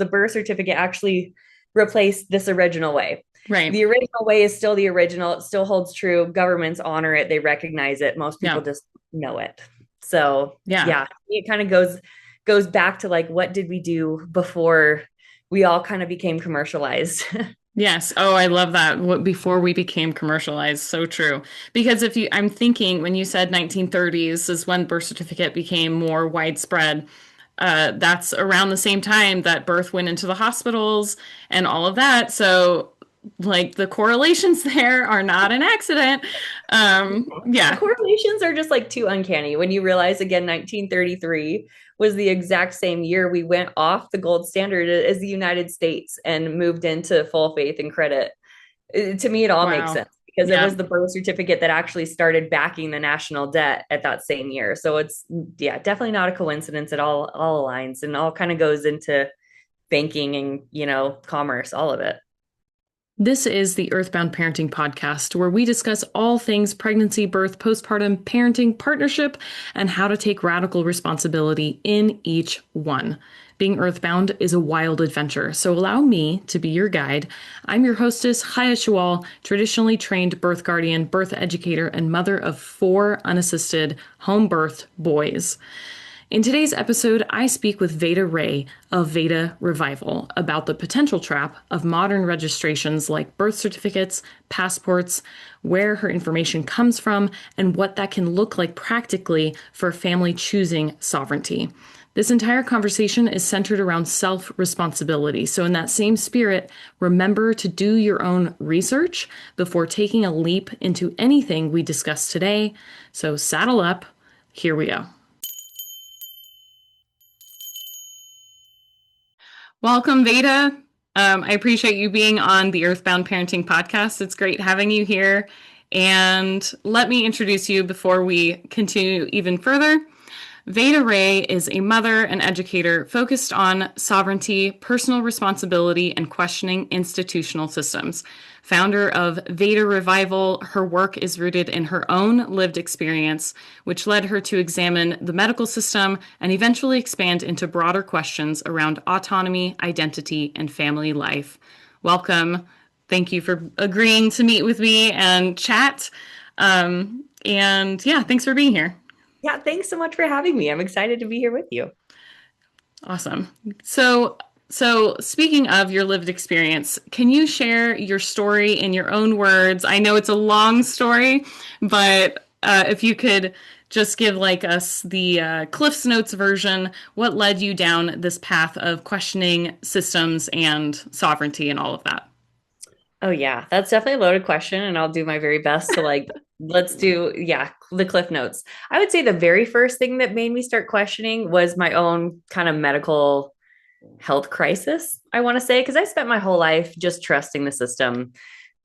the birth certificate actually replaced this original way. Right. The original way is still the original. It still holds true. Governments honor it. They recognize it. Most people Yeah. just know it. So Yeah. yeah, it kind of goes back to like, what did we do before we all kind of became commercialized? Yes. Oh, I love that. What before we became commercialized. So true. Because I'm thinking when you said 1930s is when birth certificate became more widespread. That's around the same time that birth went into the hospitals and all of that. So, like the correlations there are not an accident. The Yeah. correlations are just like too uncanny when you realize again 1933 was the exact same year we went off the gold standard as the United States and moved into full faith and credit. To me it all makes Wow. sense because it Yeah. was the birth certificate that actually started backing the national debt at that same year. So it's yeah, definitely not a coincidence. It all aligns and all kind of goes into banking and, commerce, all of it. This is the Earthbound Parenting Podcast, where we discuss all things pregnancy, birth, postpartum, parenting, partnership, and how to take radical responsibility in each one. Being earthbound is a wild adventure, so allow me to be your guide. I'm your hostess, Chaya, traditionally trained birth guardian, birth educator, and mother of 4 unassisted home birth boys. In today's episode, I speak with Veda Ray of Veda Revival about the potential trap of modern registrations like birth certificates, passports, where her information comes from, and what that can look like practically for a family choosing sovereignty. This entire conversation is centered around self-responsibility. So in that same spirit, remember to do your own research before taking a leap into anything we discuss today. So saddle up. Here we go. Welcome, Veda. I appreciate you being on the Earthbound Parenting Podcast. It's great having you here. And let me introduce you before we continue even further. Veda Ray is a mother and educator focused on sovereignty, personal responsibility, and questioning institutional systems. Founder of Veda Revival, her work is rooted in her own lived experience, which led her to examine the medical system and eventually expand into broader questions around autonomy, identity, and family life. Welcome. Thank you for agreeing to meet with me and chat. And yeah, thanks for being here. Yeah, thanks so much for having me. I'm excited to be here with you. Awesome. So speaking of your lived experience, can you share your story in your own words? I know it's a long story, but if you could just give like us the Cliff's Notes version, what led you down this path of questioning systems and sovereignty and all of that? Oh yeah, that's definitely a loaded question, and I'll do my very best to like let's do yeah, the cliff notes. I would say the very first thing that made me start questioning was my own kind of medical health crisis, I want to say, because I spent my whole life just trusting the system,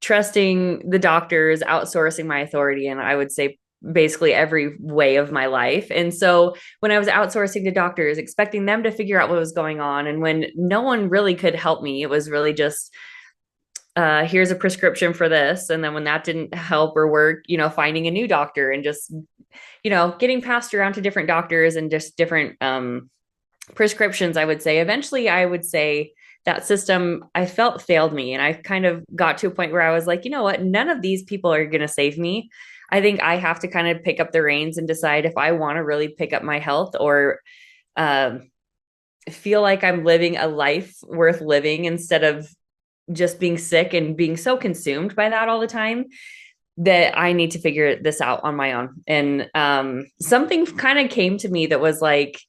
trusting the doctors, outsourcing my authority, and I would say basically every way of my life. And so when I was outsourcing to doctors, expecting them to figure out what was going on, and when no one really could help me, it was really just here's a prescription for this. And then when that didn't help or work, finding a new doctor and just, getting passed around to different doctors and just different prescriptions, I would say. Eventually, I would say that system I felt failed me. And I kind of got to a point where I was like, you know what? None of these people are going to save me. I think I have to kind of pick up the reins and decide if I want to really pick up my health or um, feel like I'm living a life worth living instead of just being sick and being so consumed by that all the time that I need to figure this out on my own. And something kind of came to me that was like,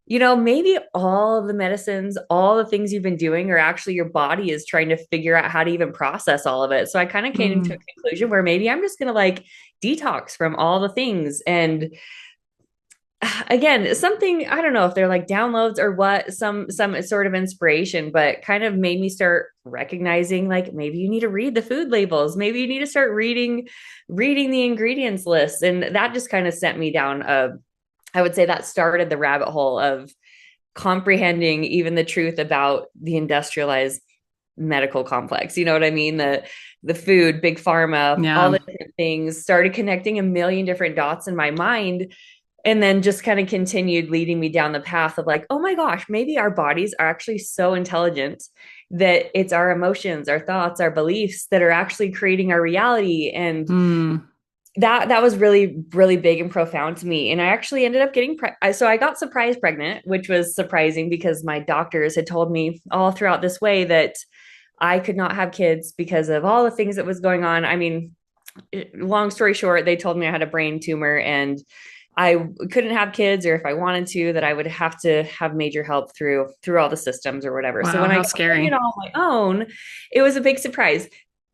maybe all of the medicines, all the things you've been doing are actually your body is trying to figure out how to even process all of it. So I kind of came to a Mm, conclusion where maybe I'm just going to like detox from all the things. And again, something I don't know if they're like downloads or what, some sort of inspiration, but kind of made me start recognizing like maybe you need to read the food labels, maybe you need to start reading the ingredients list, and that just kind of sent me down I would say that started the rabbit hole of comprehending even the truth about the industrialized medical complex. You know what I mean? The food, big pharma, all yeah. the different things started connecting a million different dots in my mind And then just kind of continued leading me down the path of like, oh my gosh, maybe our bodies are actually so intelligent that it's our emotions, our thoughts, our beliefs that are actually creating our reality. And Mm. that was really really big and profound to me. And I actually ended up getting so I got surprise pregnant, which was surprising because my doctors had told me all throughout this way that I could not have kids because of all the things that was going on. I mean, long story short, they told me I had a brain tumor and I couldn't have kids, or if I wanted to, that I would have to have major help through all the systems or whatever. So Wow, when I how got pregnant scary. on my own, it was a big surprise.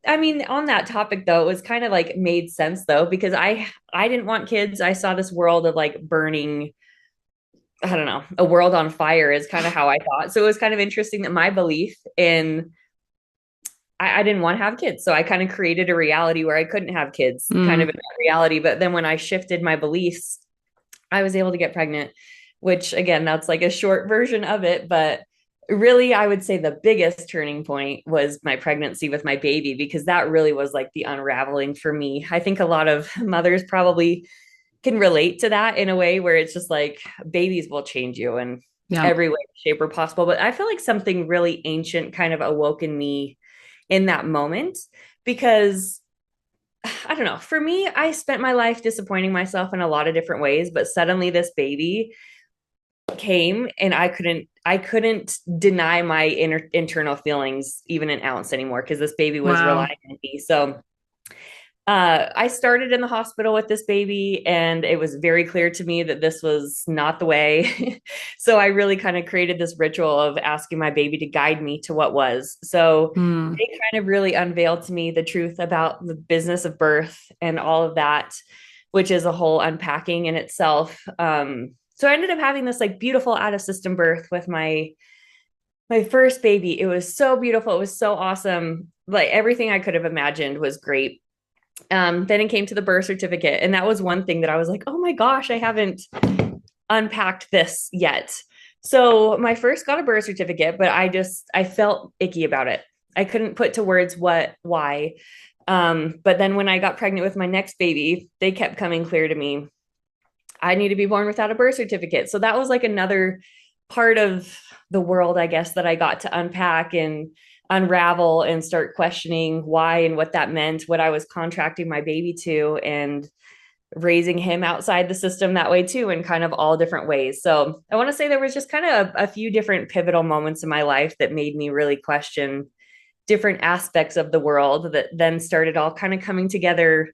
I mean, on that topic though, it was kind of like made sense though, because I didn't want kids. I saw this world of like burning, I don't know, a world on fire is kind of how I thought. So it was kind of interesting that my belief in I didn't want to have kids. So I kind of created a reality where I couldn't have kids, kind of in Mm. that reality. But then when I shifted my beliefs, I was able to get pregnant, which again, that's like a short version of it. But really, I would say the biggest turning point was my pregnancy with my baby, because that really was like the unraveling for me. I think a lot of mothers probably can relate to that in a way where it's just like babies will change you in Yeah. every way, shape, or possible. But I feel like something really ancient kind of awoke in me in that moment, because I don't know. For me, I spent my life disappointing myself in a lot of different ways, but suddenly this baby came and I couldn't deny my internal feelings even an ounce anymore, because this baby was Wow. relying on me. So I started in the hospital with this baby, and it was very clear to me that this was not the way. So I really kind of created this ritual of asking my baby to guide me to what was. So Mm. they kind of really unveiled to me the truth about the business of birth and all of that, which is a whole unpacking in itself. So I ended up having this like beautiful out of system birth with my first baby. It was so beautiful. It was so awesome. Like everything I could have imagined was great. Then it came to the birth certificate. And that was one thing that I was like, oh my gosh, I haven't unpacked this yet. So my first got a birth certificate, but I felt icky about it. I couldn't put to words why. But then when I got pregnant with my next baby, they kept coming clear to me. I need to be born without a birth certificate. So that was like another part of the world, I guess, that I got to unpack and unravel and start questioning why and what that meant, what I was contracting my baby to, and raising him outside the system that way too, in kind of all different ways. So I want to say there was just kind of a few different pivotal moments in my life that made me really question different aspects of the world that then started all kind of coming together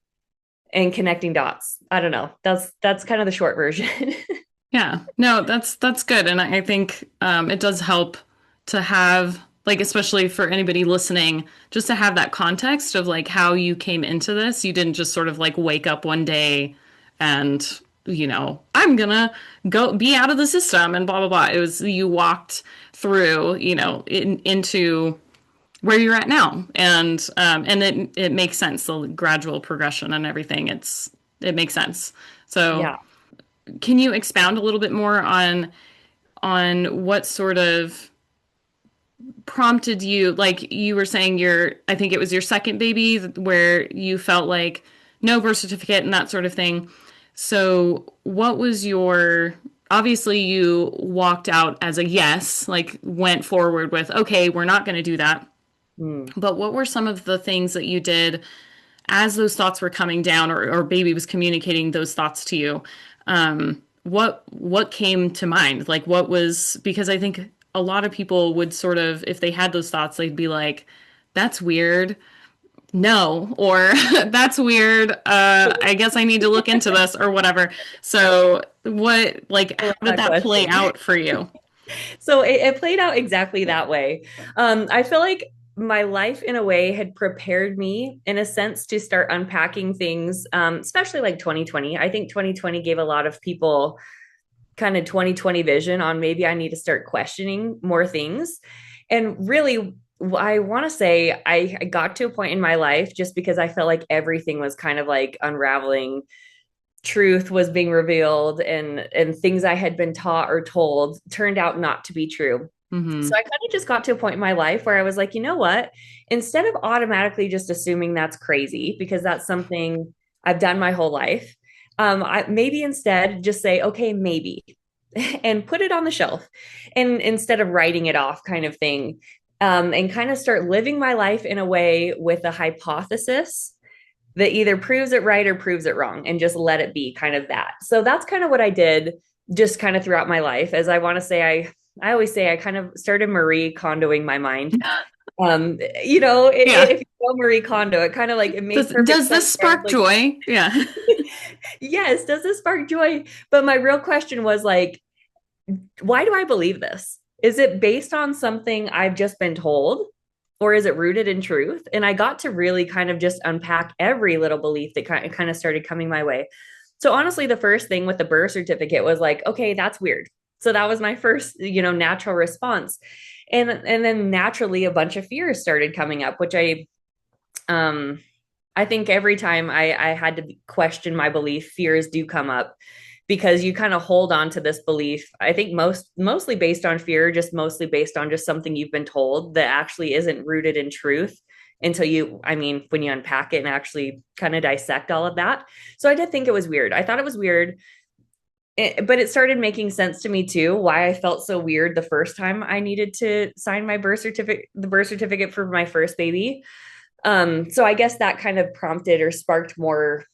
and connecting dots. I don't know. That's kind of the short version. Yeah. No, that's good. And I think it does help to have like especially for anybody listening, just to have that context of like how you came into this. You didn't just sort of like wake up one day and I'm gonna go be out of the system and blah blah blah. It was you walked through, into where you're at now, and it makes sense. The gradual progression and everything. It makes sense. So Yeah. can you expound a little bit more on what sort of prompted you, like you were saying I think it was your second baby where you felt like no birth certificate and that sort of thing. So what was your obviously you walked out as a yes, like went forward with okay, we're not going to do that. Mm. But what were some of the things that you did as those thoughts were coming down or baby was communicating those thoughts to you? What came to mind? Like what was because I think a lot of people would sort of if they had those thoughts, they'd be like, that's weird. No, or that's weird. I guess I need to look into this or whatever. So what like I how love did that that play question. out for you? So it played out exactly that way. I feel like my life in a way had prepared me in a sense to start unpacking things, especially like 2020. I think 2020 gave a lot of people kind of 2020 vision on maybe I need to start questioning more things. And really, I want to say I got to a point in my life just because I felt like everything was kind of like unraveling, truth was being revealed, and things I had been taught or told turned out not to be true. So Mm-hmm. I kind of just got to a point in my life where I was like, you know what? Instead of automatically just assuming that's crazy, because that's something I've done my whole life, maybe instead just say, okay, maybe, and put it on the shelf, and instead of writing it off, kind of thing, and kind of start living my life in a way with a hypothesis that either proves it right or proves it wrong, and just let it be kind of that. So that's kind of what I did just kind of throughout my life. As I want to say, I always say I kind of started Marie Kondoing my mind. Yeah. If you know Marie Kondo, it kind of like it made perfect Does sense. this I was spark like, joy? Yeah. yes, does this spark joy? But my real question was like, why do I believe this? Is it based on something I've just been told? Or is it rooted in truth? And I got to really kind of just unpack every little belief that kind of started coming my way. So honestly, the first thing with the birth certificate was like, okay, that's weird. So that was my first, natural response. And then naturally a bunch of fears started coming up, which um I think every time I had to question my belief, fears do come up because you kind of hold on to this belief. I think mostly based on fear, just mostly based on just something you've been told that actually isn't rooted in truth until when you unpack it and actually kind of dissect all of that. So I did think it was weird. I thought it was weird, but it started making sense to me too, why I felt so weird the first time I needed to sign the birth certificate for my first baby. So I guess that kind of prompted or sparked more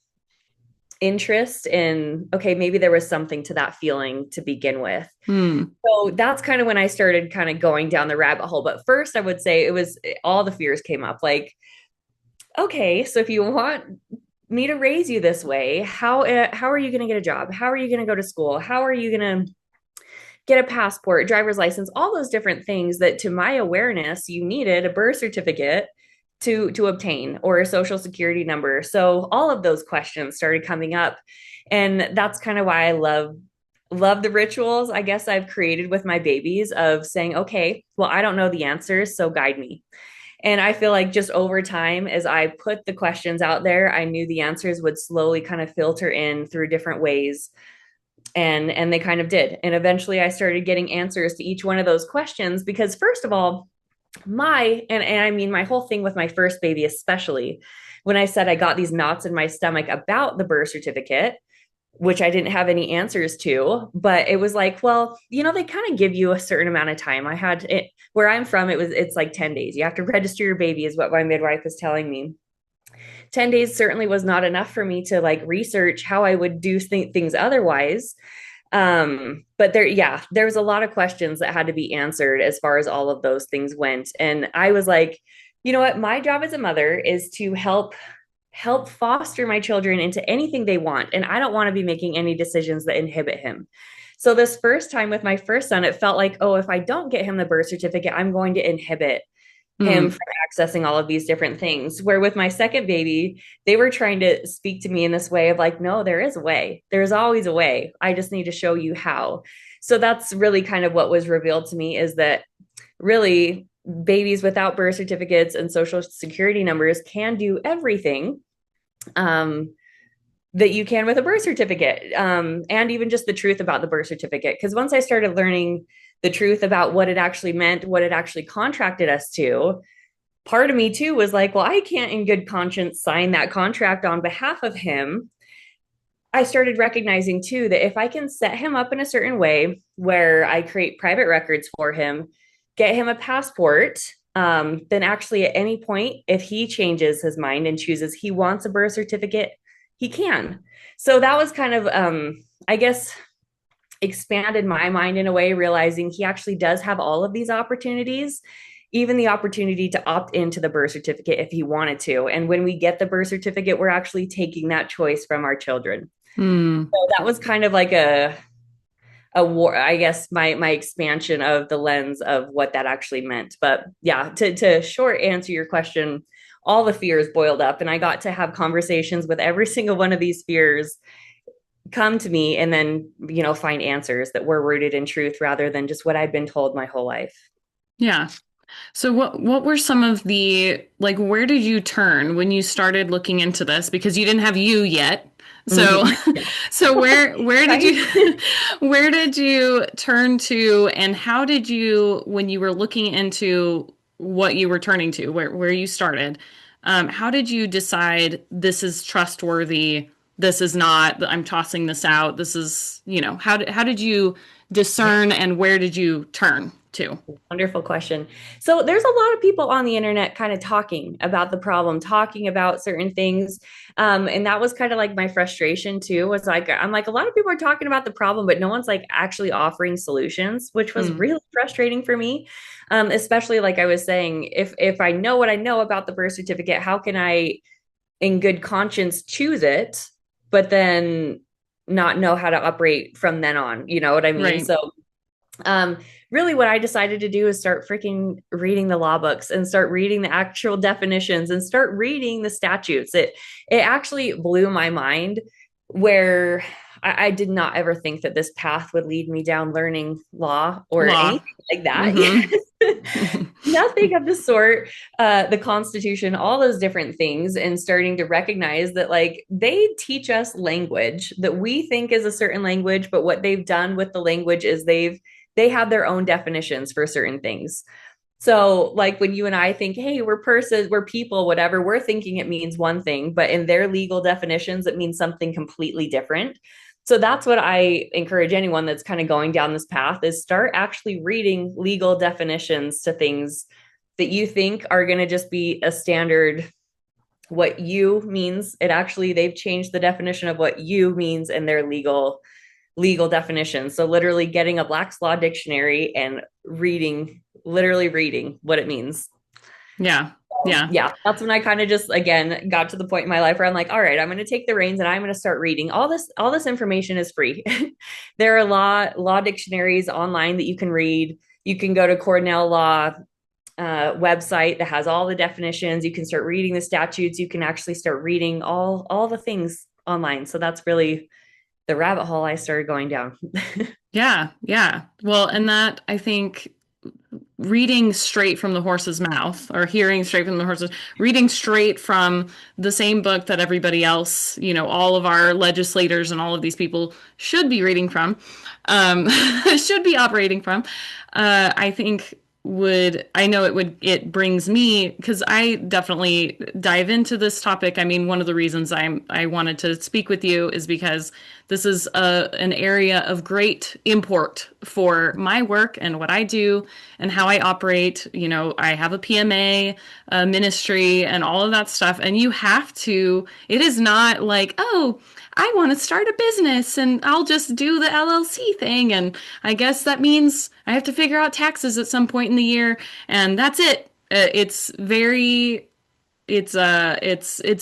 interest in, okay, maybe there was something to that feeling to begin with. Hmm. So that's kind of when I started kind of going down the rabbit hole. But first, I would say it was all the fears came up. Like, okay, so if you want me to raise you this way, how are you going to get a job? How are you going to go to school? How are you going to get a passport, driver's license, all those different things that to my awareness, you needed a birth certificate to obtain, or a social security number. So all of those questions started coming up. And that's kind of why I love the rituals I guess I've created with my babies of saying, okay, well, I don't know the answers, so guide me. And I feel like just over time, as I put the questions out there, I knew the answers would slowly kind of filter in through different ways, and they kind of did. And eventually I started getting answers to each one of those questions because first of all, and I mean my whole thing with my first baby, especially when I said I got these knots in my stomach about the birth certificate, which I didn't have any answers to, but it was like, well, they kind of give you a certain amount of time. I had it where I'm from, it's like 10 days. You have to register your baby, is what my midwife was telling me. 10 days certainly was not enough for me to like research how I would do things otherwise. But there was a lot of questions that had to be answered as far as all of those things went. And I was like, you know what? My job as a mother is to help foster my children into anything they want. And I don't want to be making any decisions that inhibit him. So this first time with my first son, it felt like, oh, if I don't get him the birth certificate, I'm going to inhibit him Hmm. from accessing all of these different things. Where with my second baby, they were trying to speak to me in this way of like, no, there is a way. There's always a way. I just need to show you how. So that's really kind of what was revealed to me, is that really babies without birth certificates and social security numbers can do everything um, that you can with a birth certificate, and even just the truth about the birth certificate. Because once I started learning the truth about what it actually meant, what it actually contracted us to, part of me too was like, well, I can't in good conscience sign that contract on behalf of him. I started recognizing too that if I can set him up in a certain way where I create private records for him, get him a passport, then actually at any point, if he changes his mind and chooses he wants a birth certificate, he can. So that was kind of, I guess, expanded my mind in a way, realizing he actually does have all of these opportunities, even the opportunity to opt into the birth certificate if he wanted to. And when we get the birth certificate, we're actually taking that choice from our children. Hmm. So that was kind of like a war, I guess, my expansion of the lens of what that actually meant. But yeah, to short answer your question, all the fears boiled up, and I got to have conversations with every single one of these fears come to me, and then find answers that were rooted in truth rather than just what I'd been told my whole life. Yeah. So what were some of the like where did you turn when you started looking into this? Because you didn't have you yet. So Mm-hmm. Yeah. so where did Right. you where did you turn to, and how did you, when you were looking into what you were turning to, where you started, how did you decide this is trustworthy? this is not, I'm tossing this out. This is, how did you Yeah. discern and where did you turn to? Wonderful question. So there's a lot of people on the internet kind of talking about the problem, talking about certain things. And that was kind of like my frustration too, was like, I'm like, a lot of people are talking about the problem, but no one's like actually offering solutions, which was Mm, really frustrating for me. Especially like I was saying, if I know what I know about the birth certificate, how can I in good conscience choose it, but then not know how to operate from then on? You know what I mean? right. So um, really what I decided to do is start freaking reading the law books and start reading the actual definitions and start reading the statutes. It actually blew my mind where I did not ever think that this path would lead me down learning law or Law. anything like that. Mm-hmm. Nothing of the sort. The Constitution, all those different things, and starting to recognize that like they teach us language that we think is a certain language, but what they've done with the language is they have their own definitions for certain things. So, like when you and I think, hey, we're persons, we're people, whatever, we're thinking it means one thing, but in their legal definitions, it means something completely different. So that's what I encourage anyone that's kind of going down this path is start actually reading legal definitions to things that you think are going to just be a standard what you means. It actually they've changed the definition of what you means in their legal definition. So literally getting a Black's Law dictionary and literally reading what it means. Yeah. Yeah. Yeah, that's when I kind of just again got to the point in my life where I'm like, all right, I'm going to take the reins and I'm going to start reading. All this information is free. There are law dictionaries online that you can read. You can go to Cornell Law website that has all the definitions. You can start reading the statutes. You can actually start reading all the things online. So that's really the rabbit hole I started going down. Yeah. Yeah. Well, and that I think reading straight from the horse's mouth or hearing straight from the horse's reading straight from the same book that everybody else, all of our legislators and all of these people should be reading from, should be operating from. I think it brings me because I definitely dive into this topic. I mean, one of the reasons I wanted to speak with you is because this is an area of great import for my work and what I do and how I operate. I have a PMA ministry and all of that stuff. And it is not like, oh, I want to start a business and I'll just do the LLC thing. And I guess that means I have to figure out taxes at some point in the year. And that's it. It's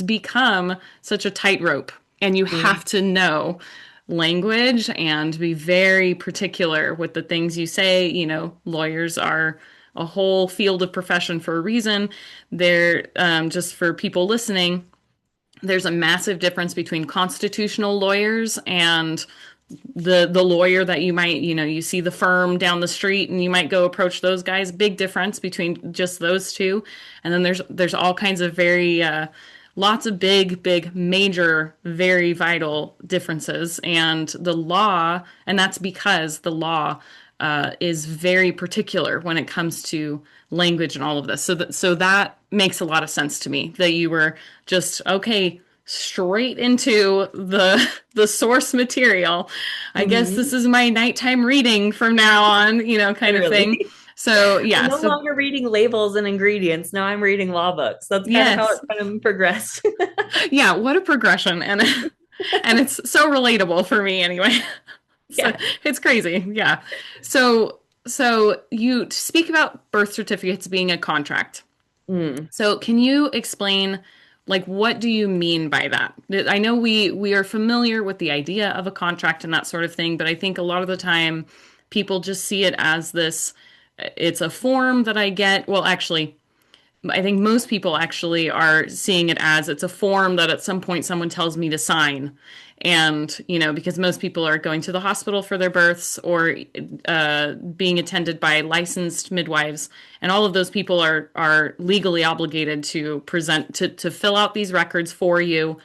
become such a tightrope and you Mm-hmm. have to know language and be very particular with the things you say. Lawyers are a whole field of profession for a reason. They're just for people listening, there's a massive difference between constitutional lawyers and the lawyer that you might, you see the firm down the street and you might go approach those guys. Big difference between just those two. And then there's all kinds of very lots of big major very vital differences and the law, and that's because the law is very particular when it comes to language and all of this. So that makes a lot of sense to me that you were just okay straight into the source material. I guess this Mm-hmm. is my nighttime reading from now on, kind of thing. Literally. So I'm yeah, no so longer reading labels and ingredients. Now I'm reading law books. That's kind of how it yes. kind of progressed. Yeah, what a progression and it's so relatable for me anyway. So Yeah. it's crazy. Yeah. So you speak about birth certificates being a contract. Mm. So can you explain like what do you mean by that? I know we are familiar with the idea of a contract and that sort of thing, but I think a lot of the time people just see it as this it's a form that I get. Well, actually, I think most people actually are seeing it as it's a form that at some point someone tells me to sign. And, because most people are going to the hospital for their births or being attended by licensed midwives. And all of those people are legally obligated to to fill out these records for you,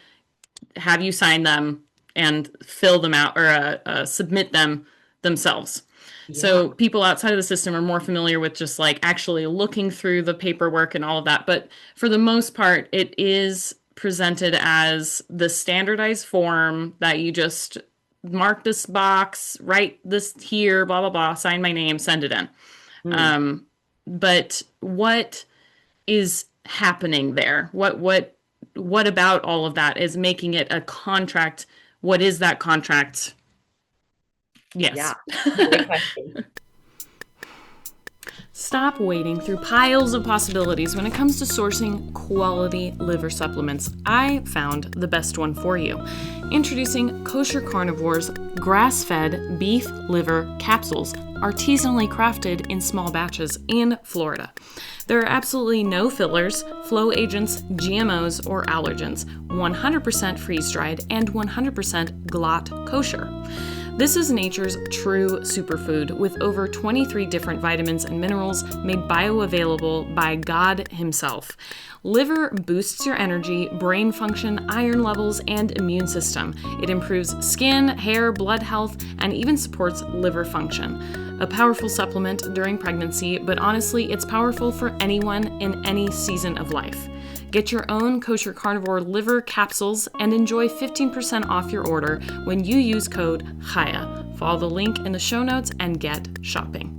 have you sign them, and fill them out or submit them themselves. Yeah. So people outside of the system are more familiar with just like actually looking through the paperwork and all of that. But for the most part, it is presented as the standardized form that you just mark this box, write this here, blah, blah, blah, sign my name, send it in. Mm, But what is happening there? What about all of that is making it a contract? What is that contract? yeah, Yes. great question. Stop wading through piles of possibilities when it comes to sourcing quality liver supplements. I found the best one for you. Introducing Kosher Carnivore's grass-fed beef liver capsules, artisanally crafted in small batches in Florida. There are absolutely no fillers, flow agents, GMOs, or allergens, 100% freeze-dried, and 100% glot kosher. This is nature's true superfood with over 23 different vitamins and minerals made bioavailable by God Himself. Liver boosts your energy, brain function, iron levels, and immune system. It improves skin, hair, blood health, and even supports liver function. A powerful supplement during pregnancy, but honestly, it's powerful for anyone in any season of life. Get your own Kosher Carnivore liver capsules and enjoy 15% off your order when you use code Chaya. Follow the link in the show notes and get shopping.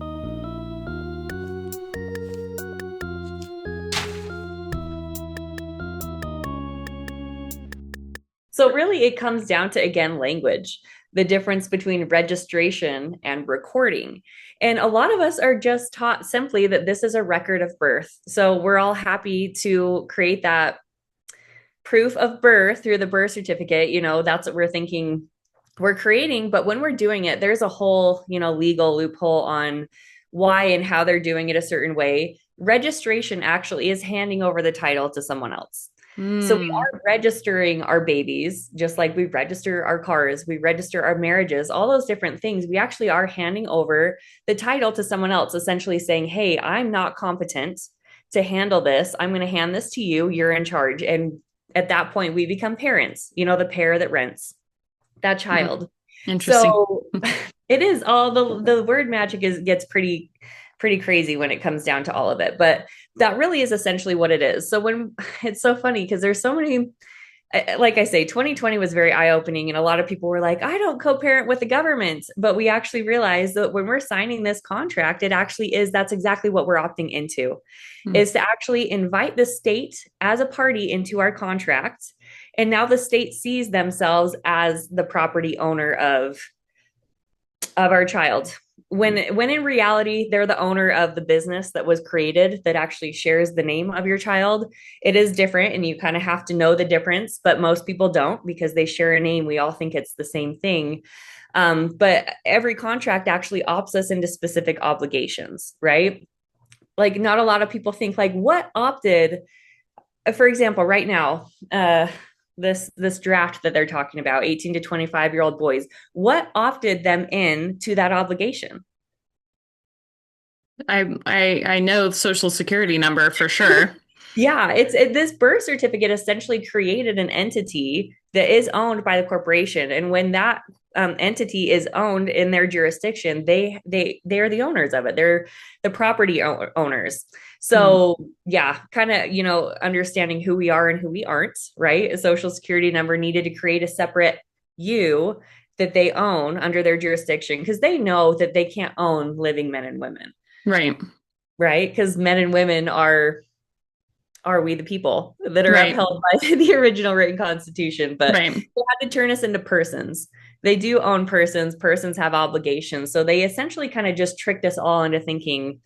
So really it comes down to, again, language, the difference between registration and recording. And a lot of us are just taught simply that this is a record of birth. So we're all happy to create that proof of birth through the birth certificate. That's what we're thinking we're creating. But when we're doing it, there's a whole, legal loophole on why and how they're doing it a certain way. Registration actually is handing over the title to someone else. So we are registering our babies, just like we register our cars, we register our marriages, all those different things. We actually are handing over the title to someone else, essentially saying, hey, I'm not competent to handle this. I'm going to hand this to you. You're in charge. And at that point, we become parents, the pair that rents that child. Interesting. So it is all the word magic gets pretty crazy when it comes down to all of it. But that really is essentially what it is. So when it's so funny because there's so many, like I say, 2020 was very eye-opening, and a lot of people were like, I don't co-parent with the government. But we actually realized that when we're signing this contract, that's exactly what we're opting into, is to actually invite the state as a party into our contract. And now the state sees themselves as the property owner of our child, when in reality they're the owner of the business that was created that actually shares the name of your child. It is different, and you kind of have to know the difference, but most people don't because they share a name. We all think it's the same thing. But every contract actually opts us into specific obligations, right? Like, not a lot of people think like, what opted, for example, right now, this draft that they're talking about, 18 to 25-year-old boys, what opted them in to that obligation? I know the social security number for sure. Yeah, this birth certificate essentially created an entity that is owned by the corporation, and when that entity is owned in their jurisdiction, they are the owners of it. They're the property owners. So yeah, kind of understanding who we are and who we aren't. Right, a social security number needed to create a separate you that they own under their jurisdiction, because they know that they can't own living men and women. Right. Right, because men and women are we the people that are Right. upheld by the original written constitution. But Right. they had to turn us into persons. They do own persons. Persons have obligations. So they essentially kind of just tricked us all into thinking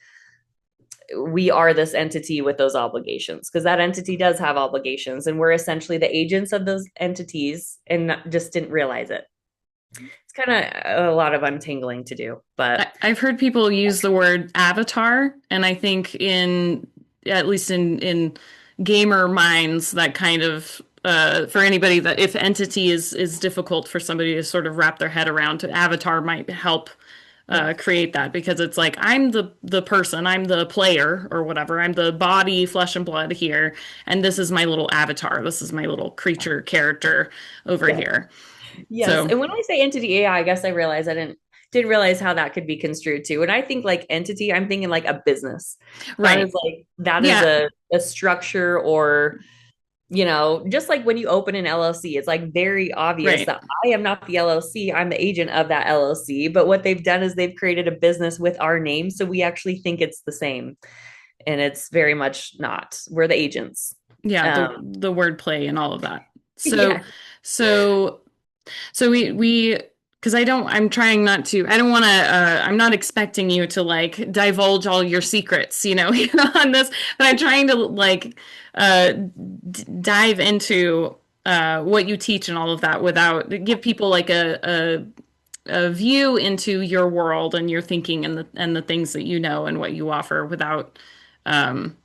we are this entity with those obligations, because that entity does have obligations, and we're essentially the agents of those entities and just didn't realize it. It's kind of a lot of untangling to do. But I've heard people use the word avatar, and I think at least in gamer minds, that kind of for anybody that if entity is difficult for somebody to sort of wrap their head around, avatar might help create that, because it's like, I'm the person, I'm the player or whatever, I'm the body, flesh and blood here, and this is my little avatar, this is my little creature character over here. Yes. So And when I say entity AI, I guess I realized I didn't realize how that could be construed too. When I think like entity, I'm thinking like a business. right, That is yeah, a structure, or just like when you open an LLC, it's like very obvious Right. that I am not the LLC, I'm the agent of that LLC. But what they've done is they've created a business with our name. So we actually think it's the same. And it's very much not. We're the agents. Yeah, the Um, the wordplay and all of that. So yeah. so so we because I'm trying not to, I don't want to, I'm not expecting you to like divulge all your secrets, on this, but I'm trying to like dive into what you teach and all of that without give people like a view into your world and your thinking and the things that you know and what you offer without um,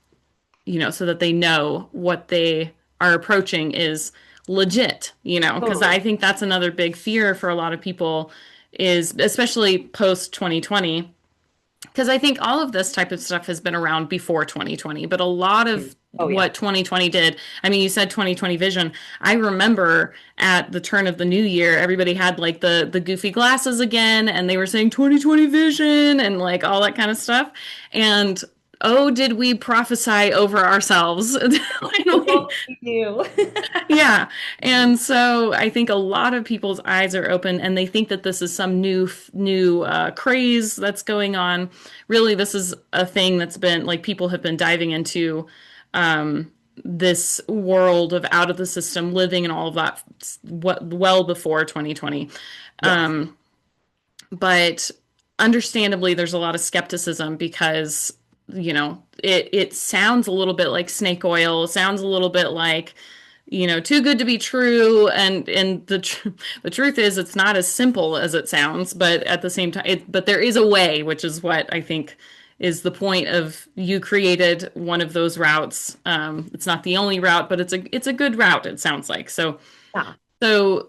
so that they know what they are approaching is legit, because I Totally. think that's another big fear for a lot of people is especially post 2020, because I think all of this type of stuff has been around before 2020, but a lot of Oh, yeah. what 2020 did, I mean, you said 2020 vision. I remember at the turn of the new year, everybody had like the goofy glasses again, and they were saying 2020 vision and like all that kind of stuff. And oh, did we prophesy over ourselves? Oh, we do. Yeah. And so I think a lot of people's eyes are open and they think that this is some new craze that's going on. Really, this is a thing that's been like people have been diving into this world of out of the system living and all of that what well before 2020. Yeah. But understandably, there's a lot of skepticism because it sounds a little bit like snake oil, sounds a little bit like too good to be true. And the truth is, it's not as simple as it sounds. But at the same time, but there is a way, which is what I think is the point of you created one of those routes. It's not the only route, but it's a good route. It sounds like Yeah. so.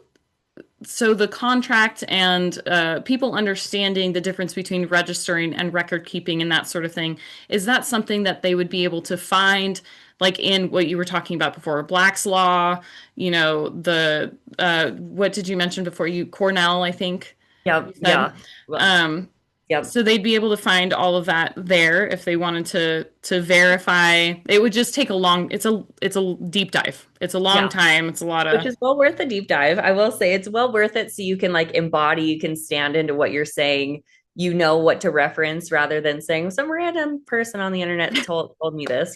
So the contract and people understanding the difference between registering and record keeping and that sort of thing, is that something that they would be able to find like in what you were talking about before, Black's Law, the what did you mention before, you Cornell, I think Yeah. you said. Yeah. Well, Um, yep. so they'd be able to find all of that there if they wanted to verify. It would just take a long, it's a deep dive. It's a long Yeah. time. It's a lot Which of is well worth the deep dive. I will say it's well worth it so you can like embody, you can stand into what you're saying, you know what to reference rather than saying some random person on the internet told me this.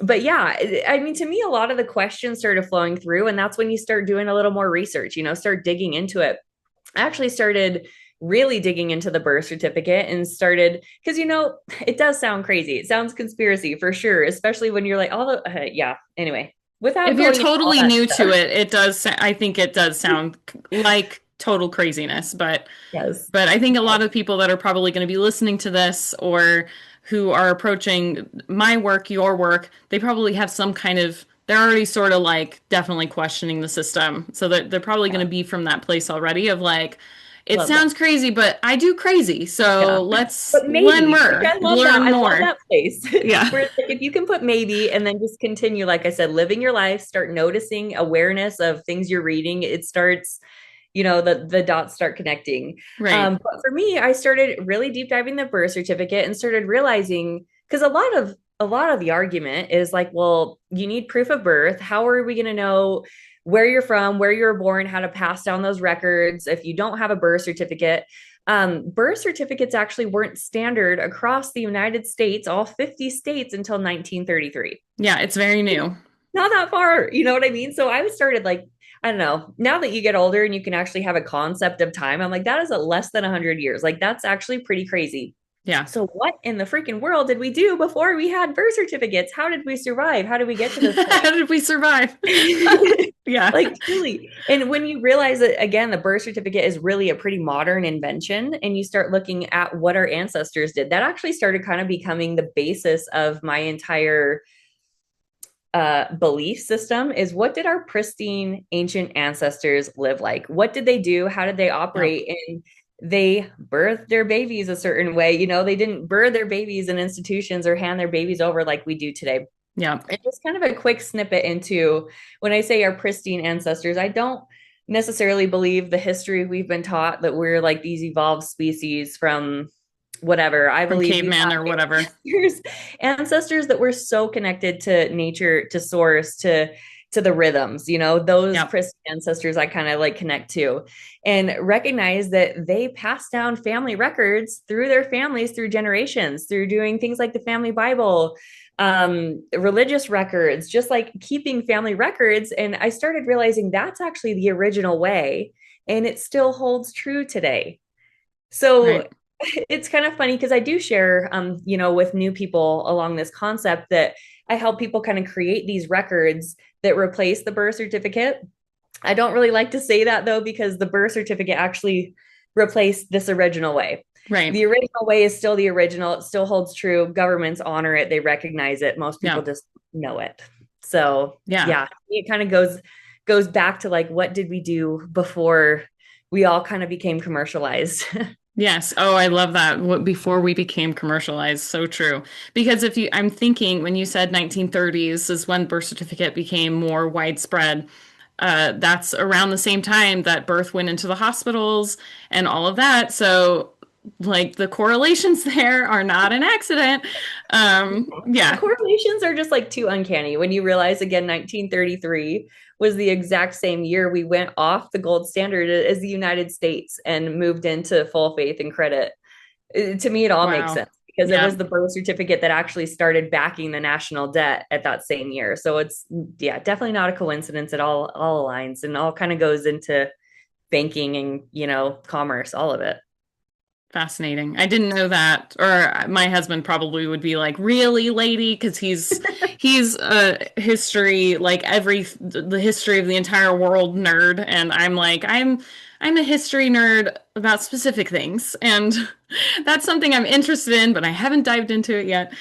But yeah, I mean, to me, a lot of the questions started flowing through, and that's when you start doing a little more research, start digging into it. I actually started really digging into the birth certificate and started because it does sound crazy. It sounds conspiracy for sure, especially when you're like all the yeah. Anyway, without if you're going into all totally that new to stuff. it, I think it does sound like total craziness, Yes. but I think a lot of people that are probably going to be listening to this or who are approaching my work, your work, they probably have some kind of, they're already sort of like definitely questioning the system. So that they're probably going Yeah. to be from that place already of like, it Love that. sounds crazy, but I do crazy. So Yeah. let's But learn maybe, which more, I love that. learn I love more. that place Yeah. where it's like if you can put maybe and then just continue, like I said, living your life, start noticing awareness of things you're reading, it starts, the dots start connecting. Right. But for me, I started really deep diving the birth certificate and started realizing because a lot of the argument is like, well, you need proof of birth. How are we going to know where you're from, where you were born, how to pass down those records if you don't have a birth certificate? Birth certificates actually weren't standard across the United States, all 50 states, until 1933. Yeah. It's very new. Not that far, you know what I mean? So I started like, I don't know, now that you get older and you can actually have a concept of time, I'm like, that is at less than 100 years. Like, that's actually pretty crazy. Yeah. So, what in the freaking world did we do before we had birth certificates? How did we survive? How did we get to this How did we survive? point? Yeah. Like, truly. And when you realize that, again, the birth certificate is really a pretty modern invention, and you start looking at what our ancestors did, that actually started kind of becoming the basis of my entire belief system is what did our pristine ancient ancestors live like? What did they do? How did they Yeah. operate? And they birthed their babies a certain way. They didn't birth their babies in institutions or hand their babies over like we do today. Yeah. And just kind of a quick snippet into when I say our pristine ancestors, I don't necessarily believe the history we've been taught that we're like these evolved species from whatever. I From believe we caveman or whatever. have ancestors that were so connected to nature, to source, to the rhythms, those Yep. pristine ancestors I kind of like connect to, and recognize that they pass down family records through their families, through generations, through doing things like the family Bible, religious records, just like keeping family records. And I started realizing that's actually the original way, and it still holds true today. So Right. it's kind of funny because I do share, with new people along this concept that I help people kind of create these records that replace the birth certificate. I don't really like to say that though, because the birth certificate actually replaced this original way. Right. The original way is still the original. It still holds true. Governments honor it. They recognize it. Most people Yeah. just know it. So Yeah. yeah, it kind of goes back to like, what did we do before we all kind of became commercialized? Yes. Oh, I love that. Before we became commercialized. So true. Because I'm thinking when you said 1930s is when birth certificate became more widespread. That's around the same time that birth went into the hospitals and all of that. So, like, the correlations there are not an accident. The Yeah. correlations are just like too uncanny when you realize again 1933 was the exact same year we went off the gold standard as the United States and moved into full faith and credit. To me it all makes Wow. sense because it Yeah. was the birth certificate that actually started backing the national debt at that same year. So it's, yeah, definitely not a coincidence. It all aligns and all kind of goes into banking and, commerce, all of it. Fascinating. I didn't know that. Or my husband probably would be like, "Really, lady?" Because he's a history, like the history of the entire world nerd, and I'm like, I'm a history nerd about specific things, and that's something I'm interested in, but I haven't dived into it yet.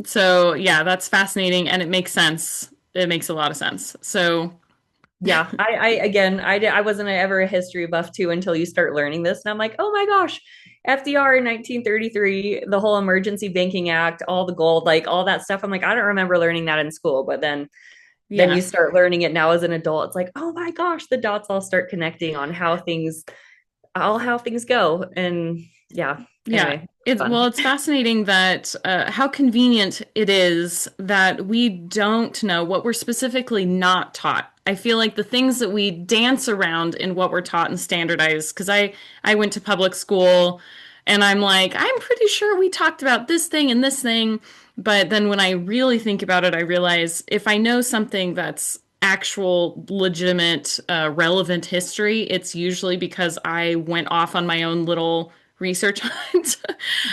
So yeah, that's fascinating, and it makes sense. It makes a lot of sense. So Yeah, I again, I wasn't ever a history buff too until you start learning this, and I'm like, oh my gosh, FDR in 1933, the whole Emergency Banking Act, all the gold, like all that stuff. I'm like, I don't remember learning that in school, but then you yes, start learning it now as an adult. It's like, oh my gosh, the dots all start connecting on how things go, and yeah. yeah. Anyway, it's fun. It's fascinating that how convenient it is that we don't know what we're specifically not taught. I feel like the things that we dance around in what we're taught and standardized, because I went to public school and I'm like, I'm pretty sure we talked about this thing and this thing. But then when I really think about it, I realize if I know something that's actual, legitimate, relevant history, it's usually because I went off on my own little research hunt.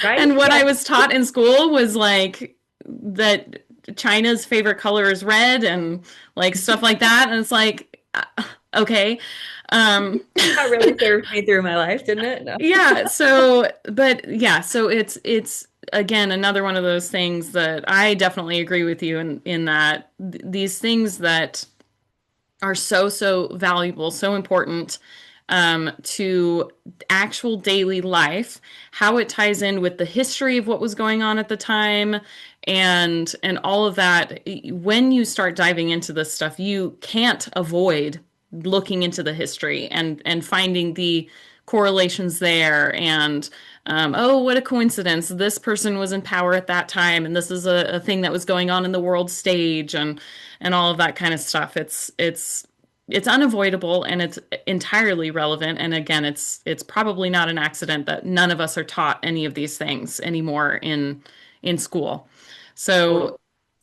Right? And what Yeah. I was taught in school was like that China's favorite color is red and like stuff like that. And it's like, okay. Um, That really served me through my life, didn't it? No. yeah. But yeah, so it's again another one of those things that I definitely agree with you in that these things that are so valuable, so important to actual daily life, how it ties in with the history of what was going on at the time, and all of that. When you start diving into this stuff, you can't avoid looking into the history and finding the correlations there and oh, what a coincidence. This person was in power at that time, and this is a thing that was going on in the world stage, and all of that kind of stuff. It's unavoidable and it's entirely relevant. And again, it's probably not an accident that none of us are taught any of these things anymore in school. Totally. So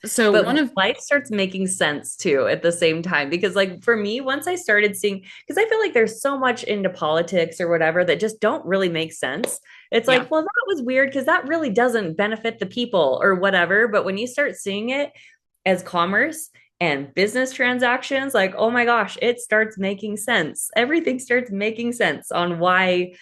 so one But of life starts making sense too at the same time because like for me once I started seeing, because I feel like there's so much into politics or whatever that just don't really make sense. It's yeah, like, well, that was weird because that really doesn't benefit the people or whatever, but when you start seeing it as commerce and business transactions, like, oh my gosh, it starts making sense. Everything starts making sense on why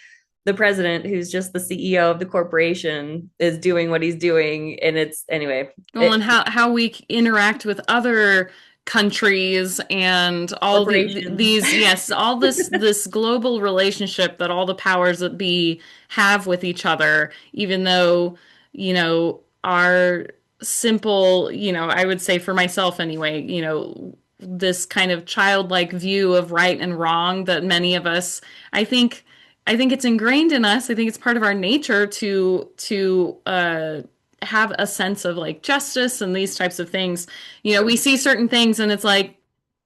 the president, who's just the CEO of the corporation, is doing what he's doing. And it's anyway, well, and how we interact with other countries and all corporations. these, yes, all this global relationship that all the powers that be have with each other, even though our simple, I would say for myself anyway, this kind of childlike view of right and wrong that many of us, I think, I think it's ingrained in us. I think it's part of our nature to have a sense of like justice and these types of things. You know, we see certain things and it's like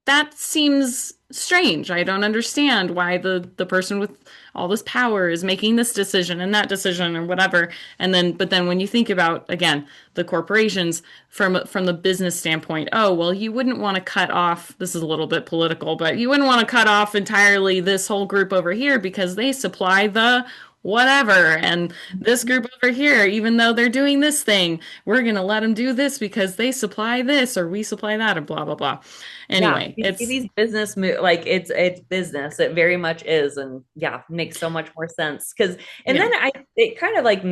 that seems strange. I don't understand why the person with all this power is making this decision and that decision or whatever. And then but then when you think about again the corporations from the business standpoint, oh, well, you wouldn't want to cut off, this is a little bit political, but you wouldn't want to cut off entirely this whole group over here because they supply the whatever and this group over here, even though they're doing this thing, we're going to let them do this because they supply this or we supply that and blah blah blah. Yeah, Anyway, you see it's these business like it's business. It very much is, and yeah, makes so much more sense. Because and yeah, then it kind of like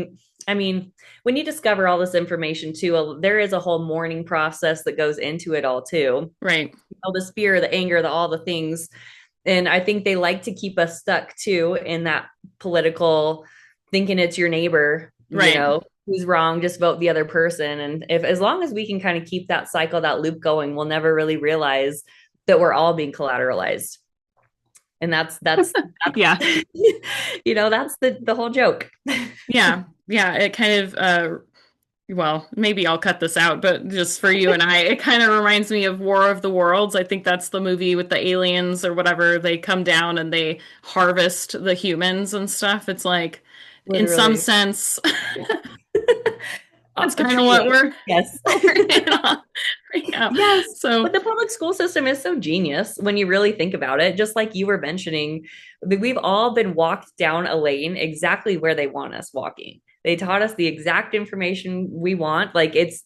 I mean, when you discover all this information too, there is a whole mourning process that goes into it all too. right, All the fear, the anger, the all the things, and I think they like to keep us stuck too in that political thinking it's your neighbor, right. who's wrong, just vote the other person. And if as long as we can kind of keep that cycle, that loop going, we'll never really realize that we're all being collateralized. And that's Yeah, that's the whole joke. yeah, yeah. It kind of well, maybe I'll cut this out, but just for you and I, it kind of reminds me of War of the Worlds. I think that's the movie with the aliens or whatever. They come down and they harvest the humans and stuff. It's like, in some Literally. sense, that's kind of what Truly. we're, Yes. we're in on right now. Yes. But So, the public school system is so genius when you really think about it. Just like you were mentioning, we've all been walked down a lane exactly where they want us walking. They taught us the exact information we want. Like it's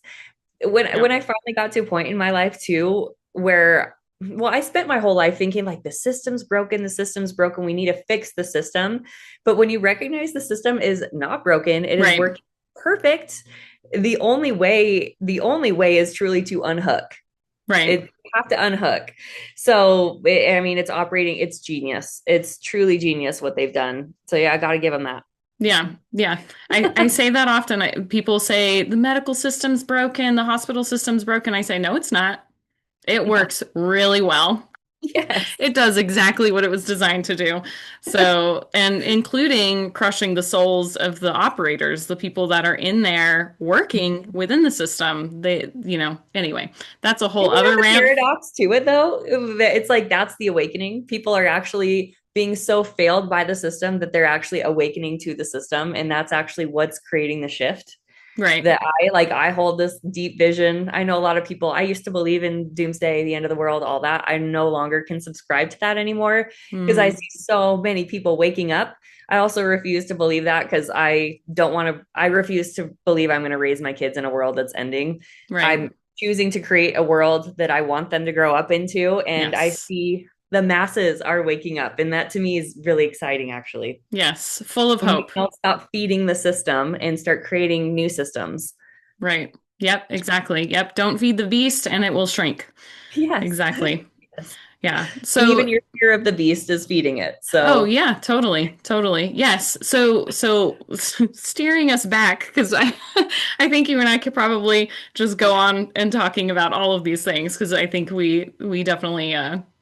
yeah, when I finally got to a point in my life too where well, I spent my whole life thinking like the system's broken, we need to fix the system. But when you recognize the system is not broken, it is right, working perfect. The only way is truly to unhook. right. It you have to unhook. So I mean, it's operating. It's genius. It's truly genius what they've done. So yeah, I got to give them that. Yeah, yeah. I say that often. People say the medical system's broken, the hospital system's broken. I say, no, it's not. It Yeah. works really well. Yes. It does exactly what it was designed to do. So, and including crushing the souls of the operators, the people that are in there working within the system. Anyway, that's a whole Isn't that other the rant. paradox to it though? It's like that's the awakening. People are actually being so failed by the system that they're actually awakening to the system, and that's actually what's creating the shift. Right. That I hold this deep vision. I know a lot of people, I used to believe in doomsday, the end of the world, all that. I no longer can subscribe to that anymore because I Hmm. see so many people waking up. I also refuse to believe that because I refuse to believe I'm going to raise my kids in a world that's ending. Right. I'm choosing to create a world that I want them to grow up into. And I Yes. see the masses are waking up. And that to me is really exciting, actually. Yes. Full of When we hope. don't stop feeding the system and start creating new systems. Right. Yep. Exactly. Yep. Don't feed the beast and it will shrink. Yes. Exactly. Yes. Yeah. And even So your fear of the beast is feeding it. oh So, yeah, totally, totally. Yes. So steering us back because I I think you and I could probably just go on and talking about all of these things because I think we definitely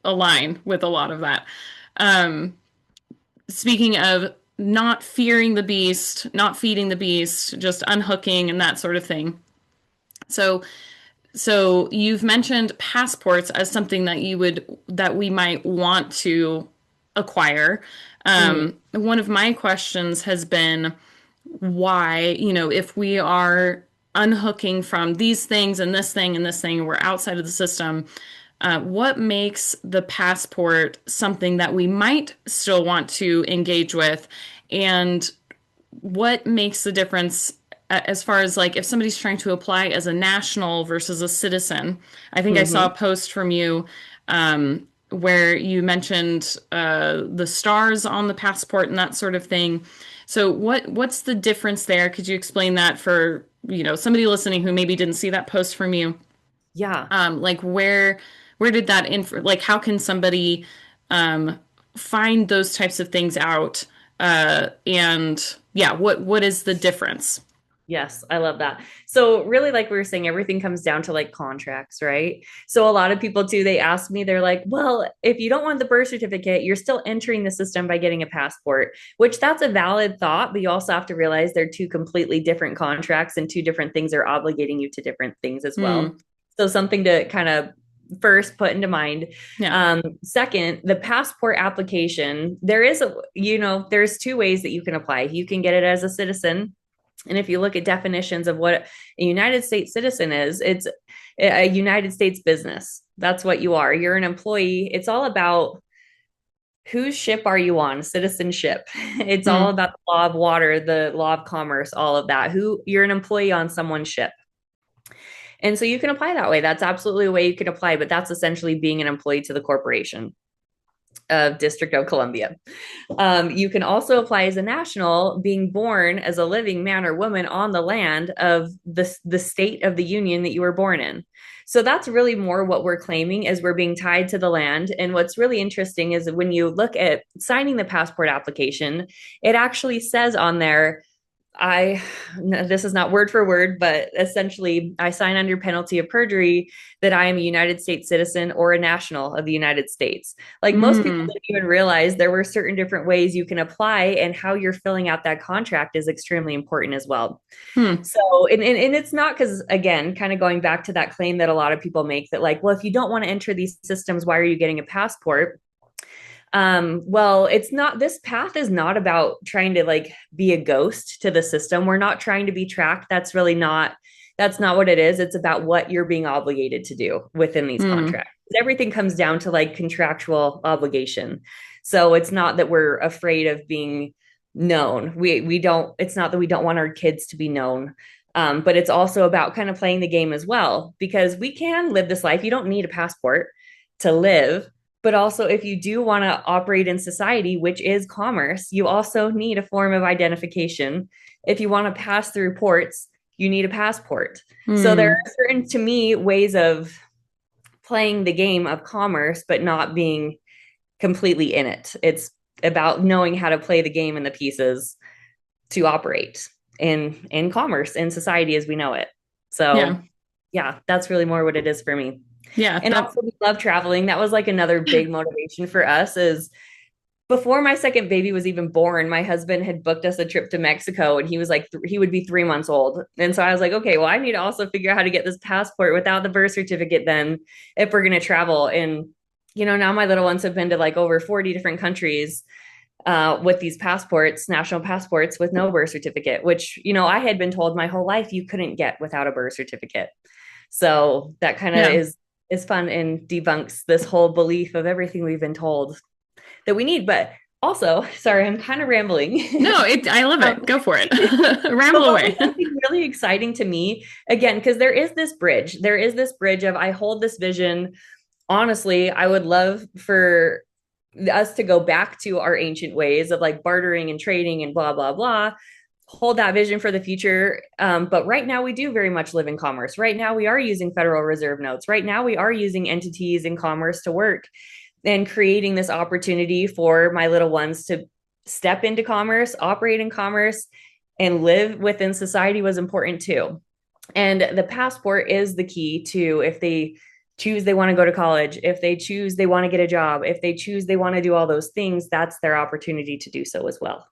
align with a lot of that. Um, Speaking of not fearing the beast, not feeding the beast, just unhooking and that sort of thing. So so you've mentioned passports as something that we might want to acquire. mhm, One of my questions has been why, if we are unhooking from these things and this thing and this thing, and we're outside of the system, what makes the passport something that we might still want to engage with? And what makes the difference as far as like if somebody's trying to apply as a national versus a citizen? I think I saw a mhm. post from you where you mentioned the stars on the passport and that sort of thing. So what's the difference there? Could you explain that for somebody listening who maybe didn't see that post from you? Yeah. Like where did that info like how can somebody um, find those types of things out? And yeah, what is the difference? Yes, I love that. So really, like we were saying, everything comes down to like contracts, right? So a lot of people too, they ask me, they're like, well, if you don't want the birth certificate, you're still entering the system by getting a passport, which that's a valid thought, but you also have to realize they're two completely different contracts and two different things are obligating you to different things as well. Hmm. So something to kind of first put into mind. Yeah. Second, the passport application, there is there's two ways that you can apply. You can get it as a citizen, and if you look at definitions of what a United States citizen is, it's a United States business. That's what you are. You're an employee. It's all about whose ship are you on? Citizenship. It's all Hmm. about the law of water, the law of commerce, all of that. Who you're an employee on someone's ship. And so you can apply that way. That's absolutely a way you can apply, but that's essentially being an employee to the corporation of District of Columbia. You can also apply as a national, being born as a living man or woman on the land of the state of the union that you were born in. So that's really more what we're claiming is we're being tied to the land. And what's really interesting is when you look at signing the passport application, it actually says on there, I, this is not word for word, but essentially, I sign under penalty of perjury that I am a United States citizen or a national of the United States. Like most people Hmm. didn't even realize there were certain different ways you can apply, and how you're filling out that contract is extremely important as well. Hmm. So, and it's not because, again, kind of going back to that claim that a lot of people make that, like, well, if you don't want to enter these systems, why are you getting a passport? Well, it's not, this path is not about trying to like be a ghost to the system. We're not trying to be tracked. That's not what it is. It's about what you're being obligated to do within these Hmm. contracts. Everything comes down to like contractual obligation. So it's not that we're afraid of being known. We don't, it's not that we don't want our kids to be known. But it's also about kind of playing the game as well, because we can live this life. You don't need a passport to live, but also, if you do want to operate in society, which is commerce, you also need a form of identification. If you want to pass through ports, you need a passport. So there Hmm. are certain, to me, ways of playing the game of commerce, but not being completely in it. It's about knowing how to play the game and the pieces to operate in commerce in society as we know it. Yeah. So yeah, that's really more what it is for me. Yeah. And That. also we love traveling. That was like another big motivation for us is before my second baby was even born, my husband had booked us a trip to Mexico and he was like, he would be 3 months old. And so I was like, okay, well, I need to also figure out how to get this passport without the birth certificate then if we're going to travel. And, now my little ones have been to like over 40 different countries with these passports, national passports with no birth certificate, which, I had been told my whole life you couldn't get without a birth certificate. So that kind of Yeah. is fun and debunks this whole belief of everything we've been told that we need. But also, sorry, I'm kind of rambling. No, I love um, it. Go for it. but Ramble what was away. something really exciting to me, again, because there is this bridge of I hold this vision. Honestly, I would love for us to go back to our ancient ways of like bartering and trading and blah, blah, blah, hold that vision for the future. But right now, we do very much live in commerce. Right now, we are using Federal Reserve notes. Right now, we are using entities in commerce to work and creating this opportunity for my little ones to step into commerce, operate in commerce, and live within society was important too. And the passport is the key to if they choose they want to go to college, if they choose they want to get a job, if they choose they want to do all those things, that's their opportunity to do so as well.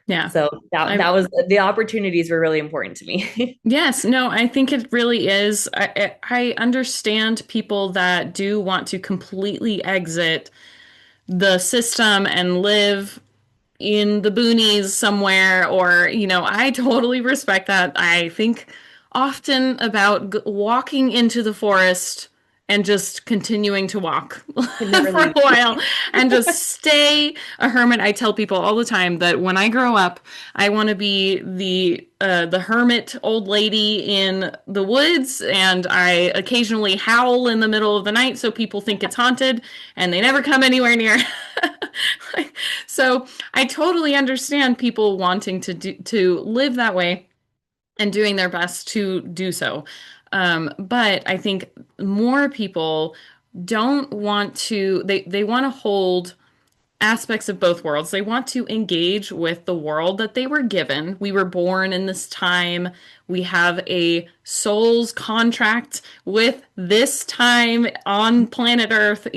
Yeah. So that I that was the opportunities were really important to me. Yes, no, I think it really is. I understand people that do want to completely exit the system and live in the boonies somewhere, or, I totally respect that. I think often about walking into the forest and just continuing to walk Could never for a leave. while and just stay a hermit. I tell people all the time that when I grow up, I want to be the hermit old lady in the woods, and I occasionally howl in the middle of the night so people think it's haunted, and they never come anywhere near. So I totally understand people wanting to live that way and doing their best to do so. But I think more people don't want to, they want to hold aspects of both worlds. They want to engage with the world that they were given. We were born in this time. We have a soul's contract with this time on planet Earth,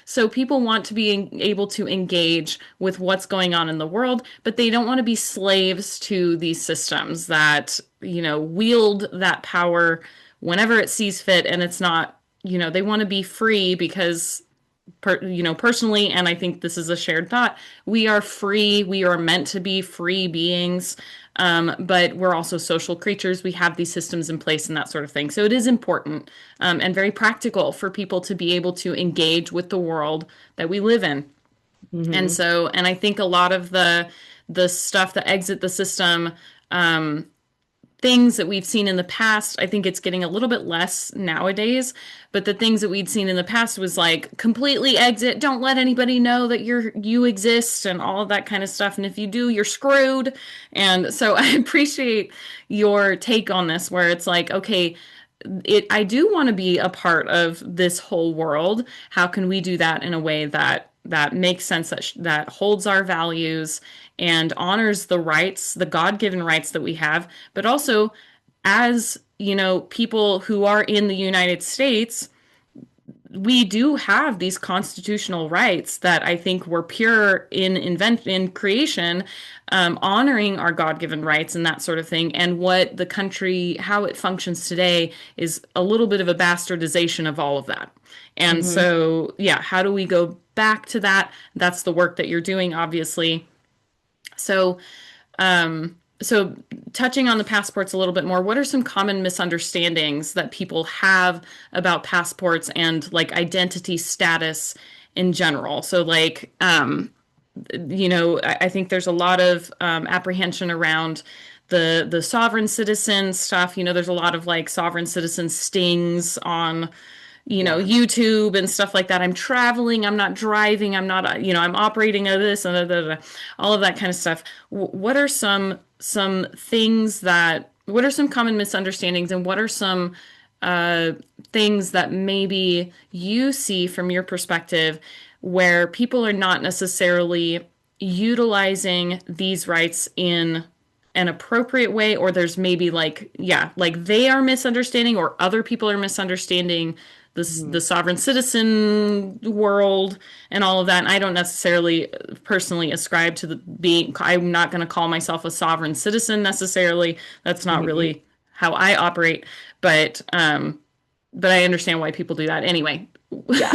so people want to be able to engage with what's going on in the world, but they don't want to be slaves to these systems that, wield that power whenever it sees fit, and it's not, they want to be free because personally, and I think this is a shared thought, we are free. We are meant to be free beings. But we're also social creatures. We have these systems in place and that sort of thing. So it is important and very practical for people to be able to engage with the world that we live in. Mm-hmm. And I think a lot of the stuff that exit the system, things that we've seen in the past, I think it's getting a little bit less nowadays, but the things that we'd seen in the past was like completely exit, don't let anybody know that you exist and all of that kind of stuff. And if you do, you're screwed. And so I appreciate your take on this, where it's like, okay, I do want to be a part of this whole world. How can we do that in a way that makes sense, that holds our values and honors the rights, the God-given rights that we have, but also as, people who are in the United States, we do have these constitutional rights that I think were pure in creation, honoring our God-given rights and that sort of thing. And what the country, how it functions today, is a little bit of a bastardization of all of that. And Mm-hmm. so, yeah, how do we go back to that? That's the work that you're doing, obviously. So, so touching on the passports a little bit more, what are some common misunderstandings that people have about passports and like identity status in general? So like, I think there's a lot of apprehension around the sovereign citizen stuff. There's a lot of like sovereign citizen stings on Yeah. YouTube and stuff like that. I'm traveling, I'm not driving, I'm not, I'm operating of this and all of that kind of stuff. What are some things what are some common misunderstandings, and what are some things that maybe you see from your perspective where people are not necessarily utilizing these rights in an appropriate way, or there's maybe like, yeah, like they are misunderstanding or other people are misunderstanding Mm-hmm. the sovereign citizen world and all of that. And I don't necessarily personally ascribe to the being, I'm not going to call myself a sovereign citizen necessarily. That's not Mm-hmm. really how I operate, but I understand why people do that anyway. Yeah.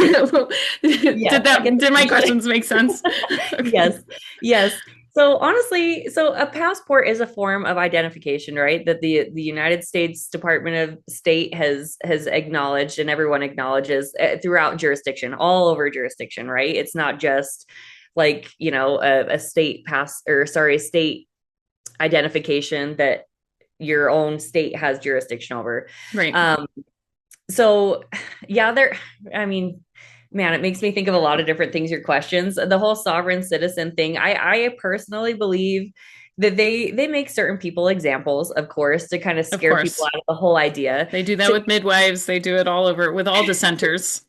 Yes, I can Did my totally. questions make sense? Okay. Yes. Yes. So honestly, so a passport is a form of identification, right? That the United States Department of State has acknowledged, and everyone acknowledges throughout jurisdiction, all over jurisdiction, right? It's not just like, a state pass, or sorry, state identification that your own state has jurisdiction over. Right. Um, so yeah, I mean, man, it makes me think of a lot of different things, your questions. The whole sovereign citizen thing, I personally believe that they make certain people examples, of course, to kind of Of scare people course. out of the whole idea. They do that To with midwives. They do it all over with all dissenters.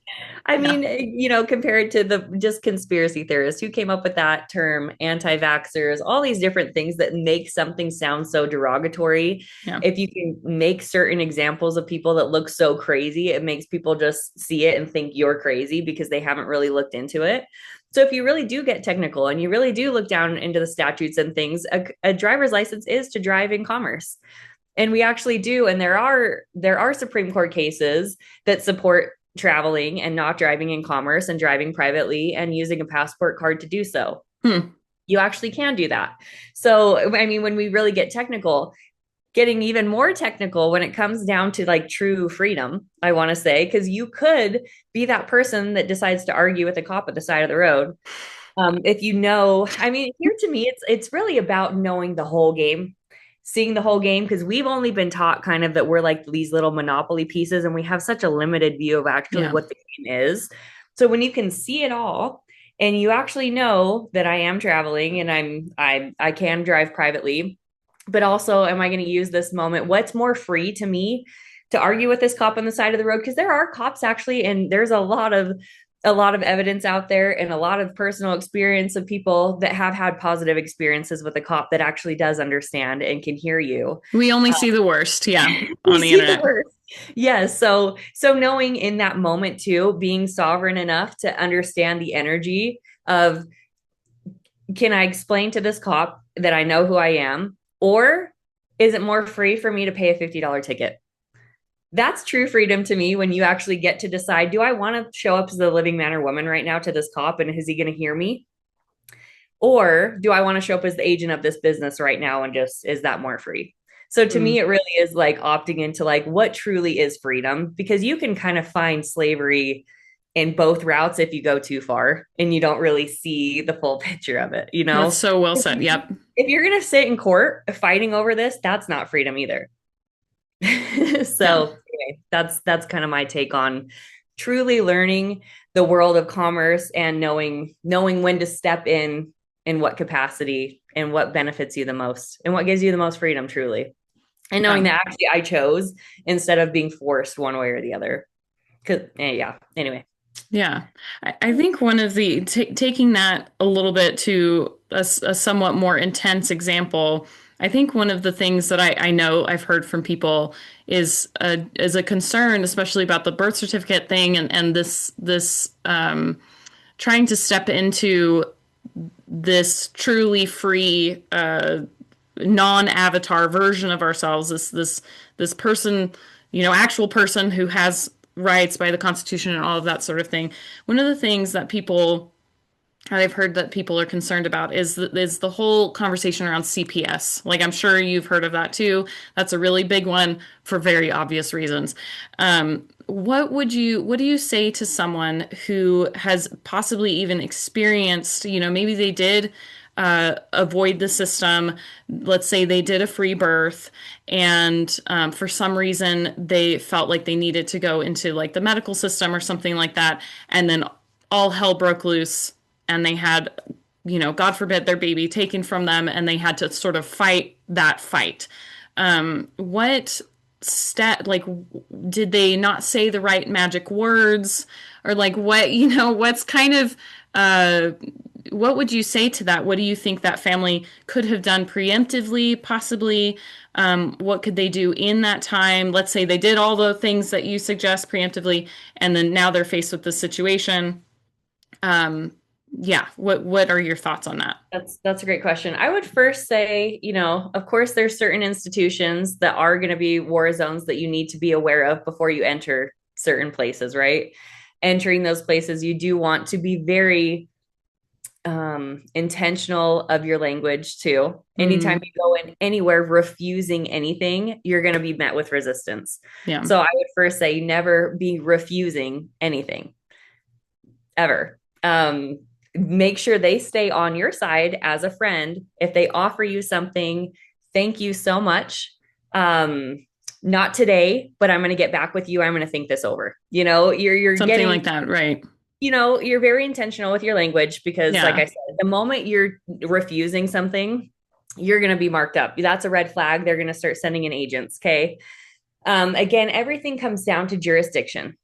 I Yeah. mean, compared to the just conspiracy theorists who came up with that term, anti-vaxxers, all these different things that make something sound so derogatory. Yeah. If you can make certain examples of people that look so crazy, it makes people just see it and think you're crazy because they haven't really looked into it. So if you really do get technical and you really do look down into the statutes and things, a driver's license is to drive in commerce. And we actually do, and there are Supreme Court cases that support traveling and not driving in commerce and driving privately and using a passport card to do so. Hmm. You actually can do that. So, I mean, when we really get technical, getting even more technical when it comes down to like true freedom, I want to say, because you could be that person that decides to argue with a cop at the side of the road. If I mean, here to me, it's really about knowing the whole game, seeing the whole game, because we've only been taught kind of that we're like these little monopoly pieces, and we have such a limited view of actually Yeah. what the game is. So when you can see it all, and you actually know that I am traveling and I can drive privately, but also am I going to use this moment? What's more free to me to argue with this cop on the side of the road? Because there are cops actually, and there's a lot of a lot of evidence out there and a lot of personal experience of people that have had positive experiences with a cop that actually does understand and can hear you. We only see the worst, yeah, We on the see the internet. worst. Yes. So knowing in that moment too, being sovereign enough to understand the energy of, can I explain to this cop that I know who I am? Or is it more free for me to pay a $50 ticket? That's true freedom to me when you actually get to decide, do I want to show up as a living man or woman right now to this cop and is he going to hear me? Or do I want to show up as the agent of this business right now and just, is that more free? So to Mm. me, it really is like opting into like what truly is freedom, because you can kind of find slavery in both routes if you go too far and you don't really see the full picture of it, you That's know? so well If said. Yep. you're going to sit in court fighting over this, that's not freedom either. Yeah. So anyway, that's kind of my take on truly learning the world of commerce and knowing when to step in what capacity and what benefits you the most and what gives you the most freedom truly. And knowing Yeah. that actually I chose instead of being forced one way or the other. Cause yeah, anyway. Yeah. I think one of the taking that a little bit to a somewhat more intense example, I think one of the things that I know I've heard from people is a concern, especially about the birth certificate thing and this trying to step into this truly free non-avatar version of ourselves, this person, actual person who has rights by the Constitution and all of that sort of thing. One of the things that people I've heard that people are concerned about is the whole conversation around CPS. Like I'm sure you've heard of that too. That's a really big one for very obvious reasons. What do you say to someone who has possibly even experienced, maybe they did avoid the system. Let's say they did a free birth, and for some reason they felt like they needed to go into like the medical system or something like that, and then all hell broke loose, and they had, God forbid, their baby taken from them, and they had to sort of fight that fight. What stat like did they not say the right magic words, or like what's kind of uh what would you say to that? What do you think that family could have done preemptively, possibly? What could they do in that time? Let's say they did all the things that you suggest preemptively, and then now they're faced with this situation. Um, yeah, what are your thoughts on that? That's a great question. I would first say, of course, there's certain institutions that are going to be war zones that you need to be aware of before you enter certain places, right? Entering those places, you do want to be very intentional of your language too. Anytime Mm, you go in anywhere refusing anything, you're going to be met with resistance. yeah. So I would first say never be refusing anything ever. Make sure they stay on your side as a friend. If they offer you something, thank you so much. Not today, but I'm going to get back with you. I'm going to think this over. You're Something getting, like that, right? you're very intentional with your language because, like Yeah. I said, the moment you're refusing something, you're going to be marked up. That's a red flag. They're going to start sending in agents. Okay. Again, everything comes down to jurisdiction,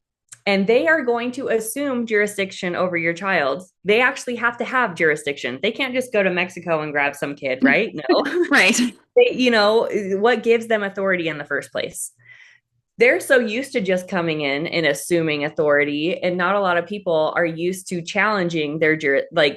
and they are going to assume jurisdiction over your child. They actually have to have jurisdiction. They can't just go to Mexico and grab some kid, right? No. Right. What gives them authority in the first place? They're so used to just coming in and assuming authority, and not a lot of people are used to challenging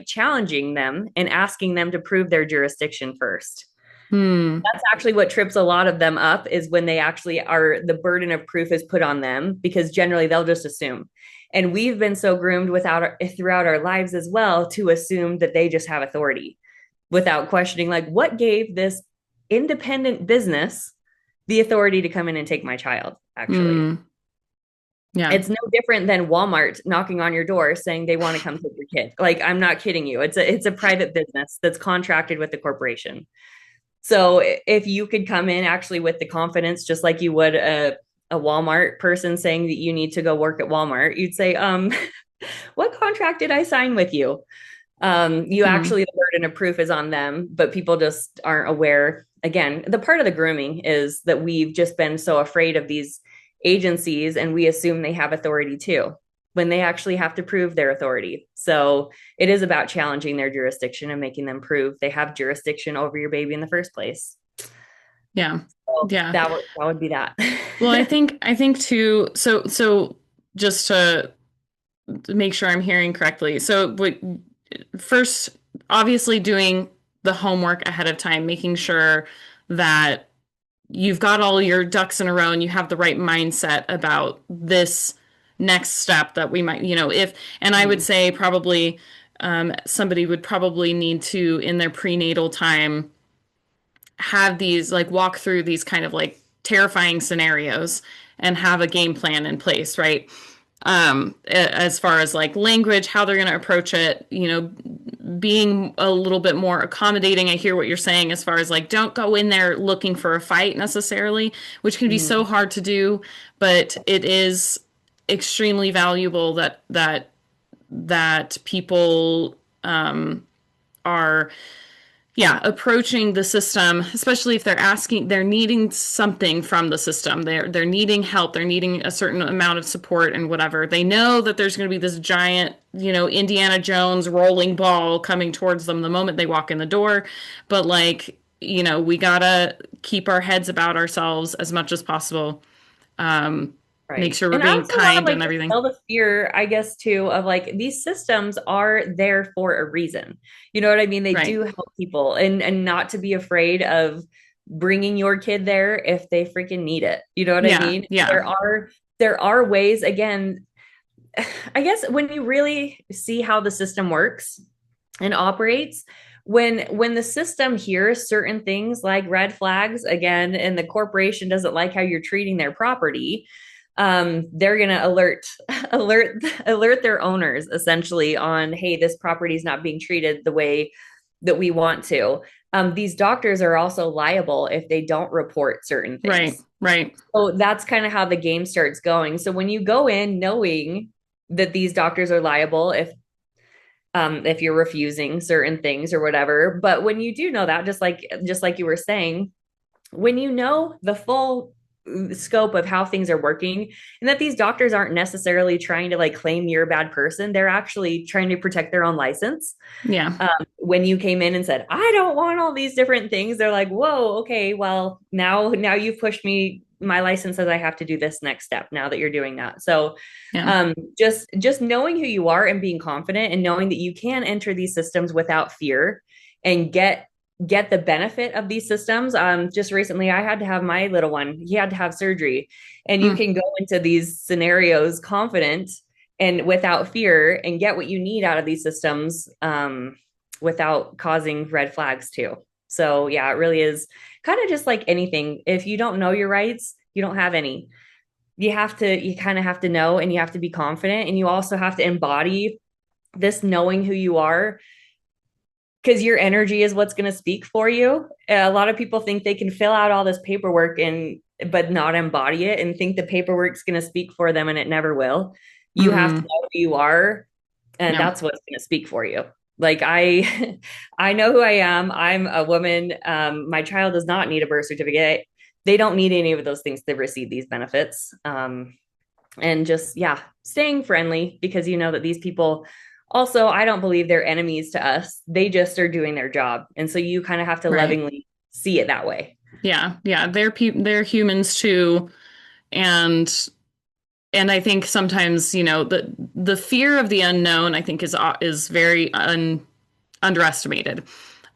challenging them and asking them to prove their jurisdiction first. Hmm. That's actually what trips a lot of them up, is when they actually are, the burden of proof is put on them, because generally they'll just assume. And we've been so groomed throughout our lives as well to assume that they just have authority without questioning, like, what gave this independent business the authority to come in and take my child, actually. Hmm. Yeah. It's no different than Walmart knocking on your door saying they want to come take your kid. Like, I'm not kidding you. It's a private business that's contracted with the corporation. So if you could come in actually with the confidence, just like you would a Walmart person saying that you need to go work at Walmart, you'd say, what contract did I sign with you? You Hmm. actually, the burden of proof is on them, but people just aren't aware. Again, the part of the grooming is that we've just been so afraid of these agencies, and we assume they have authority too. when they actually have to prove their authority. So it is about challenging their jurisdiction and making them prove they have jurisdiction over your baby in the first place. Yeah. So Yeah. that would be that. Well, I think too, so just to make sure I'm hearing correctly. So first, obviously doing the homework ahead of time, making sure that you've got all your ducks in a row and you have the right mindset about this next step that we might, if, and I would Mhm. say probably somebody would probably need to, in their prenatal time, have these like walk through these kind of like terrifying scenarios and have a game plan in place, right? As far as like language, how they're going to approach it, being a little bit more accommodating. I hear what you're saying as far as like, don't go in there looking for a fight necessarily, which can be so Mhm. hard to do, but it is extremely valuable that people are approaching the system, especially if they're needing something from the system. They're needing help, they're needing a certain amount of support and whatever. They know that there's going to be this giant, Indiana Jones rolling ball coming towards them the moment they walk in the door. But like, we gotta keep our heads about ourselves as much as possible. Make Right. sure we're And I being also want to kind like and everything. dispel the fear, I guess, too, of like these systems are there for a reason. You know what I mean? They Right. do help people and not to be afraid of bringing your kid there if they freaking need it. You know what I Yeah. mean? Yeah. There are ways, again, I guess when you really see how the system works and operates, when the system hears certain things like red flags again, and the corporation doesn't like how you're treating their property, they're gonna alert their owners essentially on, hey, this property is not being treated the way that we want to. These doctors are also liable if they don't report certain Right. things. Right. So that's kind of how the game starts going. So when you go in knowing that these doctors are liable if you're refusing certain things or whatever, but when you do know that, just like you were saying, when you know the full scope of how things are working and that these doctors aren't necessarily trying to like claim you're a bad person, they're actually trying to protect their own license. Yeah. When you came in and said, I don't want all these different things, they're like, whoa, okay, well, now you've pushed me. My license says I have to do this next step now that you're doing that. So Yeah. just knowing who you are and being confident and knowing that you can enter these systems without fear and get the benefit of these systems. Just recently I had to have my little one, he had to have surgery, and you Mm. can go into these scenarios confident and without fear and get what you need out of these systems, without causing red flags too. So yeah, it really is kind of just like anything. If you don't know your rights, you don't have any. You kind of have to know, and you have to be confident, and you also have to embody this knowing who you are, because your energy is what's going to speak for you. A lot of people think they can fill out all this paperwork and but not embody it and think the paperwork's going to speak for them, and it never will. You have to Mm. know who you are, and Yeah. that's what's going to speak for you. Like I know who I am. I'm a woman. My child does not need a birth certificate. They don't need any of those things to receive these benefits. And just, yeah, staying friendly, because you know that these people also, I don't believe they're enemies to us. They just are doing their job. And so you kind of have to Right. lovingly see it that way. Yeah. Yeah. They're humans too. And I think sometimes, the fear of the unknown, I think is very underestimated.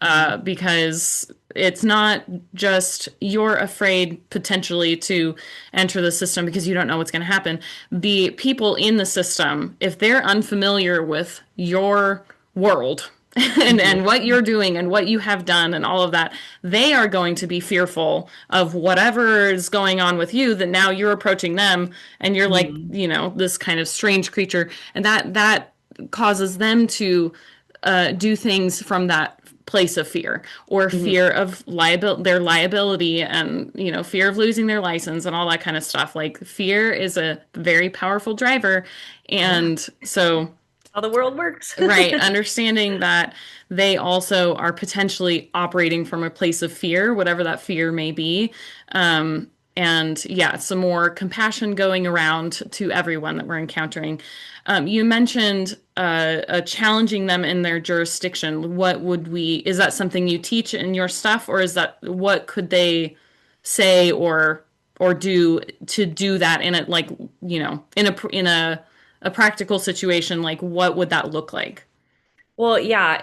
Mhm. Because it's not just you're afraid potentially to enter the system because you don't know what's going to happen. The people in the system, if they're unfamiliar with your world and Mhm. what you're doing and what you have done and all of that, they are going to be fearful of whatever is going on with you, that now you're approaching them and you're like, Mhm. this kind of strange creature. And that causes them to do things from that place of fear, or Mhm. fear of their liability, and fear of losing their license and all that kind of stuff. Like, fear is a very powerful driver. Yeah. And so, How the world works. right, understanding that they also are potentially operating from a place of fear, whatever that fear may be, um, and yeah, some more compassion going around to everyone that we're encountering. You mentioned challenging them in their jurisdiction. What would we, is that something you teach in your stuff, or is that, what could they say or do to do that in a, like, in a practical situation? Like, what would that look like? Well, yeah,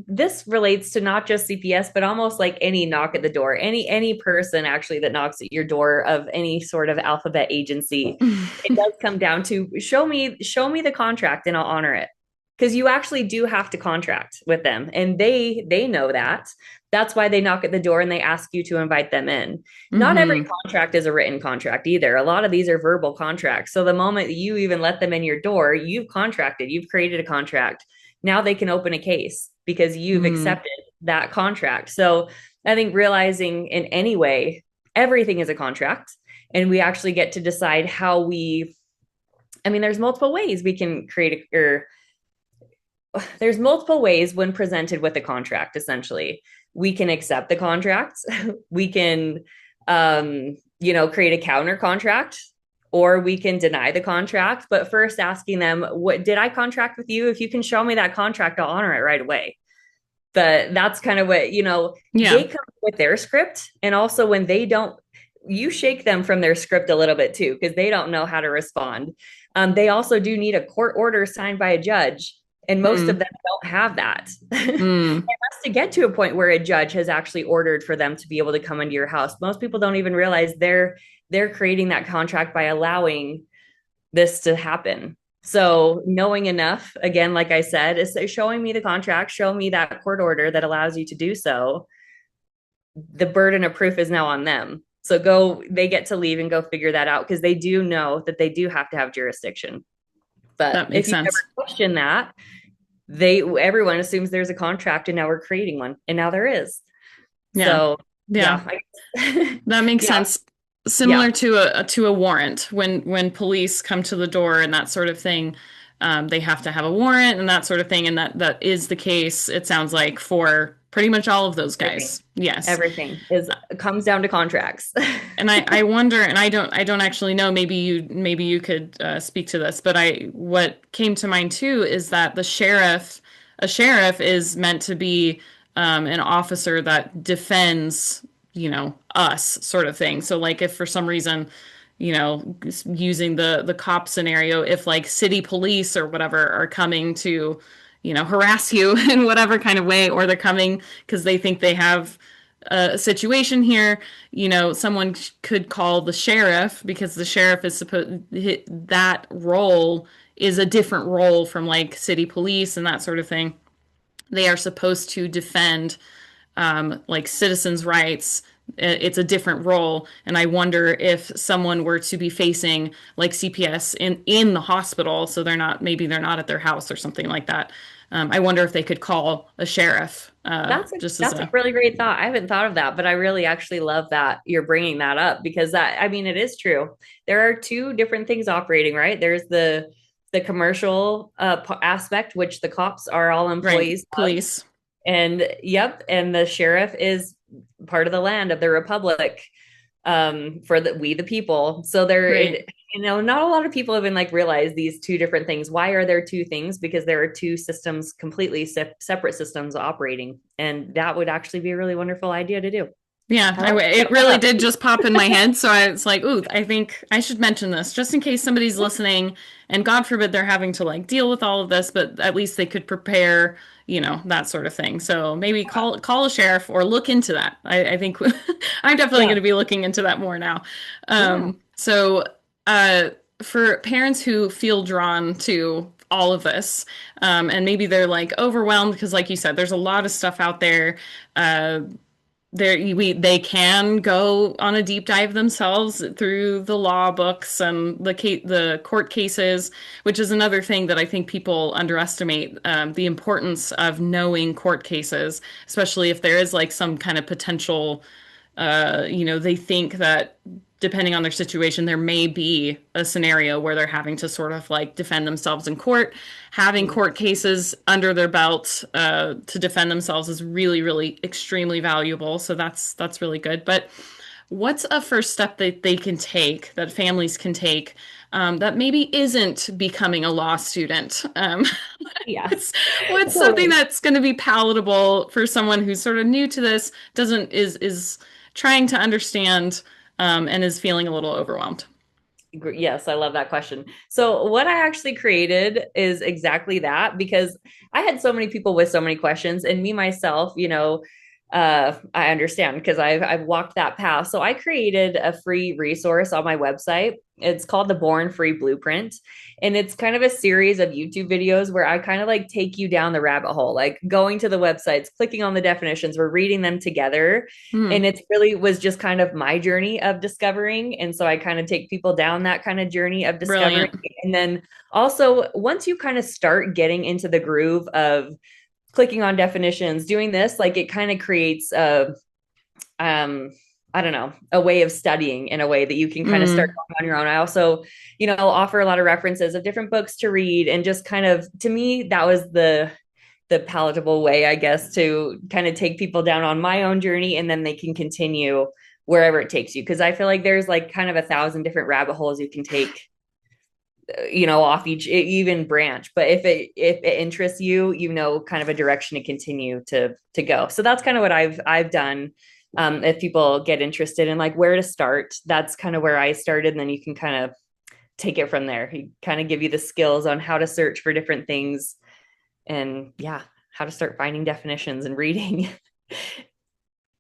this relates to not just CPS, but almost like any knock at the door, any person actually that knocks at your door of any sort of alphabet agency. It does come down to show me the contract and I'll honor it. Because you actually do have to contract with them, and they know that. That's why they knock at the door and they ask you to invite them in. Not every Mm-hmm. contract is a written contract either. A lot of these are verbal contracts. So the moment you even let them in your door, you've contracted, you've created a contract. Now they can open a case because you've Mm-hmm. accepted that contract. So I think realizing in any way, everything is a contract, and we actually get to decide how we, I mean, there's multiple ways we can create or there's multiple ways when presented with a contract. Essentially, we can accept the contract, we can create a counter contract, or we can deny the contract. But first asking them, what did I contract with you? If you can show me that contract, I'll honor it right away. But that's kind of what, they Yeah. come with their script. And also when they don't, you shake them from their script a little bit too, because they don't know how to respond. They also do need a court order signed by a judge, and most of Mm-hmm. them don't have that. It Mm-hmm. has to get to a point where a judge has actually ordered for them to be able to come into your house. Most people don't even realize they're creating that contract by allowing this to happen. So knowing enough, again, like I said, is showing me the contract, show me that court order that allows you to do so. The burden of proof is now on them. So they get to leave and go figure that out because they do know that they do have to have jurisdiction. But That makes if you ever sense. question that, everyone assumes there's a contract and now we're creating one, and now there is. Yeah. So Yeah. yeah, I, That makes yeah, sense. Similar yeah, to a warrant, when police come to the door and that sort of thing, they have to have a warrant and that sort of thing, and that is the case. It sounds like for pretty much all of those everything, guys. Yes. everything is comes down to contracts. And I wonder, and I don't actually know. Maybe you could speak to this, but what came to mind too is that a sheriff is meant to be an officer that defends, us, sort of thing. So like if for some reason, using the cop scenario, if like city police or whatever are coming to, harass you in whatever kind of way, or they're coming because they think they have a situation here, someone could call the sheriff, because the sheriff is supposed, that role is a different role from like city police and that sort of thing. They are supposed to defend like citizens' rights. It's a different role, and I wonder if someone were to be facing like CPS in the hospital, so they're not at their house or something like that. I wonder if they could call a sheriff, That's a just as that's a a really great thought. I haven't thought of that, but I really actually love that you're bringing that up because I mean, it is true. There are two different things operating, right? There's the commercial aspect, which the cops are all right employees of, police. and yep, and the sheriff is part of the land of the republic, for the people. So Right. not a lot of people even like realize these two different things. Why are there two things? Because there are two systems, completely separate systems operating, and that would actually be a really wonderful idea to do. Yeah, How about it set that really up? did just pop in my head. So I was like, ooh, I think I should mention this just in case somebody's listening, and God forbid they're having to like deal with all of this, but at least they could prepare, that sort of thing. So maybe call a sheriff or look into that. I think I'm definitely going Yeah, to be looking into that more now. yeah. So uh, for parents who feel drawn to all of this, and maybe they're like overwhelmed because, like you said, there's a lot of stuff out there. They can go on a deep dive themselves through the law books and the court cases, which is another thing that I think people underestimate, the importance of knowing court cases, especially if there is like some kind of potential, they think that depending on their situation, there may be a scenario where they're having to sort of like defend themselves in court. Having Mm. court cases under their belt to defend themselves is really, really extremely valuable. So that's really good. But what's a first step that they can take, that families can take, that maybe isn't becoming a law student? Yeah, What's something totally. that's going to be palatable for someone who's sort of new to this, doesn't is trying to understand, and is feeling a little overwhelmed? Yes, I love that question. So, what I actually created is exactly that because I had so many people with so many questions, and me myself, I understand because I've walked that path. So, I created a free resource on my website. It's called the Born Free Blueprint, and it's kind of a series of YouTube videos where I kind of like take you down the rabbit hole, like going to the websites, clicking on the definitions, we're reading them together, and Hmm. it really was just kind of my journey of discovering. And so I kind of take people down that kind of journey of discovering. Brilliant. And then also, once you kind of start getting into the groove of clicking on definitions, doing this, like it kind of creates um, I don't know, a way of studying in a way that you can kind of start Mm. on your own. I also, offer a lot of references of different books to read and just kind of, to me, that was the palatable way, I guess, to kind of take people down on my own journey and then they can continue wherever it takes you. Cause I feel like there's like kind of 1,000 different rabbit holes you can take, off each even branch. But if it interests you, kind of a direction to continue to go. So that's kind of what I've done. If people get interested in like where to start, that's kind of where I started. And then you can kind of take it from there. He kind of give you the skills on how to search for different things and yeah, how to start finding definitions and reading.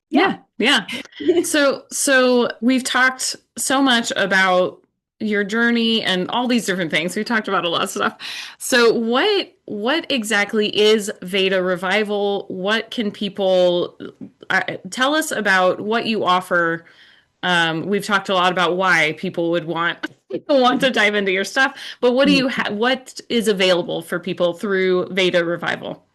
Yeah. Yeah, yeah. So we've talked so much about your journey and all these different things. We talked about a lot of stuff. So what exactly is Veda Revival? What can people tell us about what you offer? We've talked a lot about why people would want to dive into your stuff, but what is available for people through Veda Revival?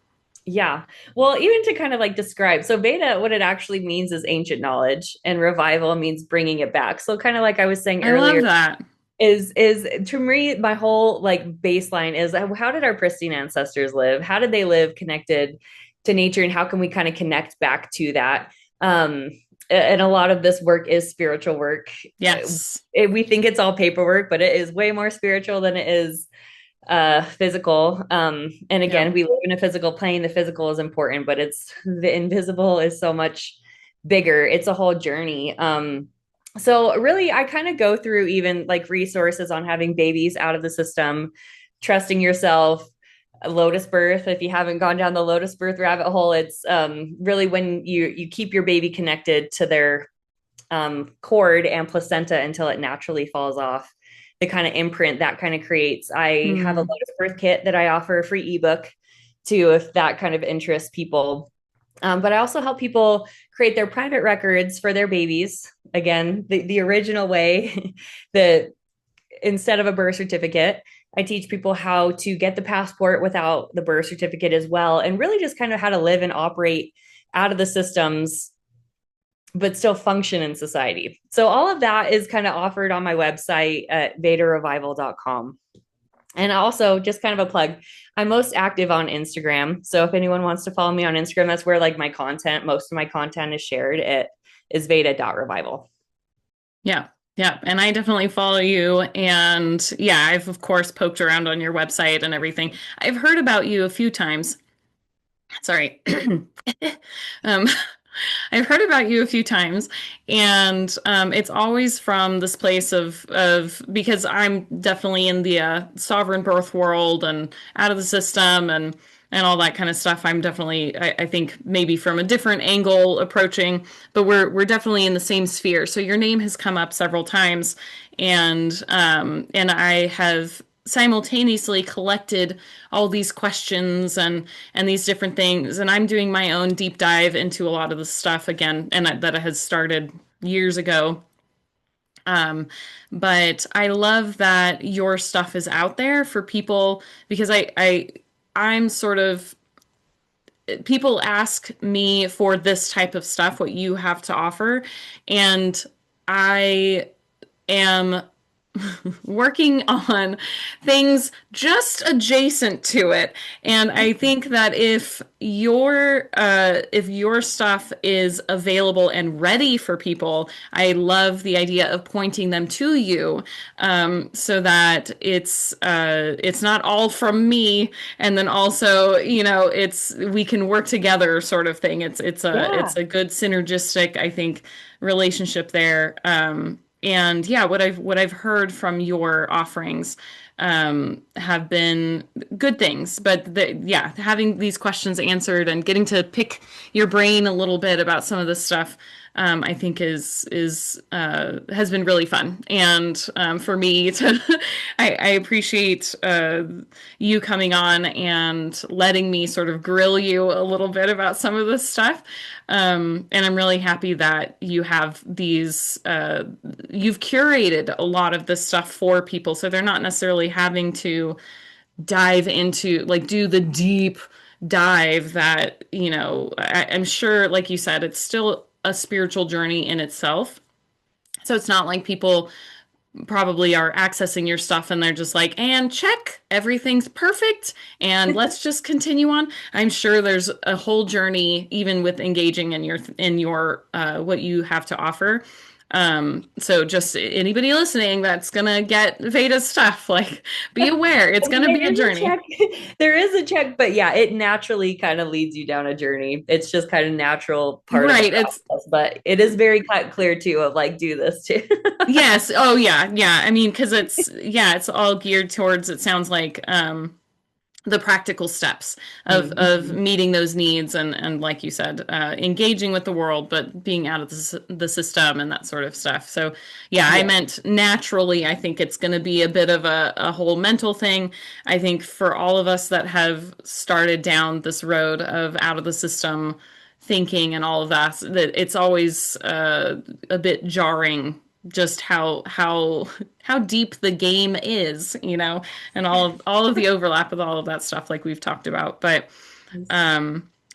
Yeah. Well, even to kind of like describe, so Veda, what it actually means is ancient knowledge, and revival means bringing it back. So kind of like I was saying I love earlier, that. is to me my whole like baseline is how did our pristine ancestors live? How did they live connected to nature, and how can we kind of connect back to that? Um, and a lot of this work is spiritual work. Yes. We think it's all paperwork, but it is way more spiritual than it is physical. And Yeah. again, we live in a physical plane. The physical is important, but it's the invisible is so much bigger. It's a whole journey. So really I kind of go through even like resources on having babies out of the system, trusting yourself, lotus birth. If you haven't gone down the lotus birth rabbit hole, it's really when you keep your baby connected to their cord and placenta until it naturally falls off, the kind of imprint that kind of creates. I have a Hmm. lotus birth kit that I offer a free ebook to if that kind of interests people. But I also help people create their private records for their babies. Again, the original way that instead of a birth certificate, I teach people how to get the passport without the birth certificate as well, and really just kind of how to live and operate out of the systems but still function in society. So all of that is kind of offered on my website at vedarevival.com. And also just kind of a plug, I'm most active on Instagram. So if anyone wants to follow me on Instagram, that's where like most of my content is shared. It is veda.revival. Yeah. Yeah. And I definitely follow you. And yeah, I've of course poked around on your website and everything. I've heard about you a few times. Sorry. Um, I've heard about you a few times, and it's always from this place of because I'm definitely in the sovereign birth world and out of the system and all that kind of stuff. I'm definitely I think maybe from a different angle approaching, but we're definitely in the same sphere. So your name has come up several times, and I have simultaneously collected all these questions and these different things, and I'm doing my own deep dive into a lot of the stuff again, and that has started years ago. um, but I love that your stuff is out there for people because I'm sort of, people ask me for this type of stuff, what you have to offer, and I am working on things just adjacent to it. And I think that if your stuff is available and ready for people, I love the idea of pointing them to you, so that it's not all from me, and then also, it's we can work together sort of thing. It's Yeah. a good synergistic, I think, relationship there. And yeah, what I've heard from your offerings have been good things. But yeah, having these questions answered and getting to pick your brain a little bit about some of this stuff, I think is has been really fun. And for me to, I appreciate you coming on and letting me sort of grill you a little bit about some of this stuff. And I'm really happy that you have these, you've curated a lot of this stuff for people. So they're not necessarily having to dive into, like, do the deep dive that, I'm sure, like you said, it's still a spiritual journey in itself. So it's not like people probably are accessing your stuff and they're just like, and check, everything's perfect, and let's just continue on. I'm sure there's a whole journey even with engaging in your what you have to offer. So just anybody listening that's gonna get Veda's stuff, like, be aware it's I mean, gonna it be a is a journey. check. There is a check, but yeah, it naturally kind of leads you down a journey. It's just kind of natural part of the Right. process, but it is very cut clear too of like, do this too. Yes. Oh yeah. Yeah. I mean, because it's all geared towards, it sounds like, the practical steps of Mhm. meeting those needs, and like you said, engaging with the world, but being out of the system and that sort of stuff. So yeah, I Yeah. meant naturally. I think it's going to be a bit of a whole mental thing. I think for all of us that have started down this road of out of the system thinking and all of that it's always a bit jarring, just how deep the game is, and all of the overlap with all of that stuff, like we've talked about. But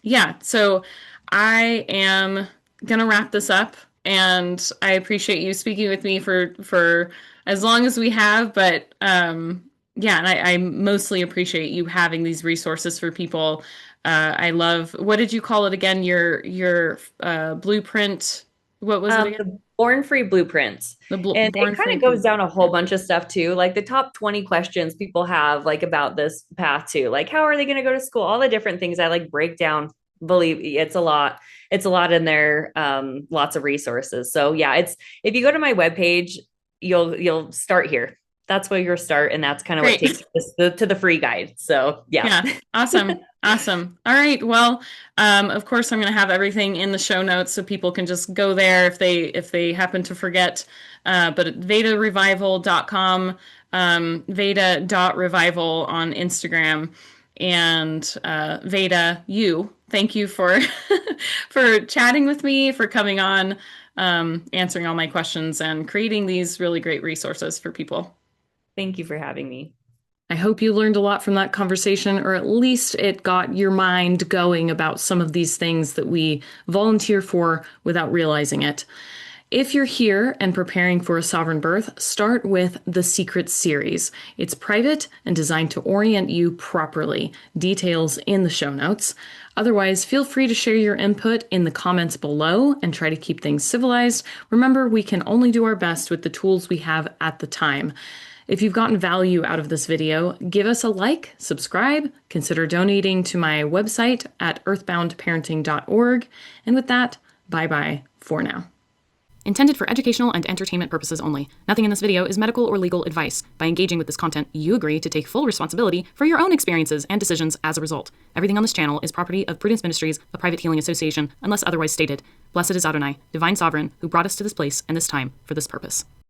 yeah, so I am gonna wrap this up, and I appreciate you speaking with me for as long as we have. But yeah, and I mostly appreciate you having these resources for people. I love, what did you call it again? Your blueprint. What was it again? The Born Free Blueprints. The And it Born kind Free of goes Blueprint. down a whole bunch of stuff too. Like the top 20 questions people have like about this path too. Like how are they going to go to school? All the different things I like break down. Believe it's a lot. It's a lot in there. Lots of resources. So yeah, it's if you go to my webpage, you'll start here. That's where you'll start, and that's kind of what takes Great. you to the free guide. So yeah. Yeah. Awesome. Awesome. All right. Well, of course, I'm going to have everything in the show notes so people can just go there if they happen to forget. But at vedarevival.com, veda.revival on Instagram, and Veda, thank you for for chatting with me, for coming on, answering all my questions, and creating these really great resources for people. Thank you for having me. I hope you learned a lot from that conversation, or at least it got your mind going about some of these things that we volunteer for without realizing it. If you're here and preparing for a sovereign birth, start with the Secret series. It's private and designed to orient you properly. Details in the show notes. Otherwise, feel free to share your input in the comments below and try to keep things civilized. Remember, we can only do our best with the tools we have at the time. If you've gotten value out of this video, give us a like, subscribe, consider donating to my website at earthboundparenting.org. And with that, bye-bye for now. Intended for educational and entertainment purposes only. Nothing in this video is medical or legal advice. By engaging with this content, you agree to take full responsibility for your own experiences and decisions as a result. Everything on this channel is property of Prudence Ministries, a private healing association, unless otherwise stated. Blessed is Adonai, divine sovereign, who brought us to this place and this time for this purpose.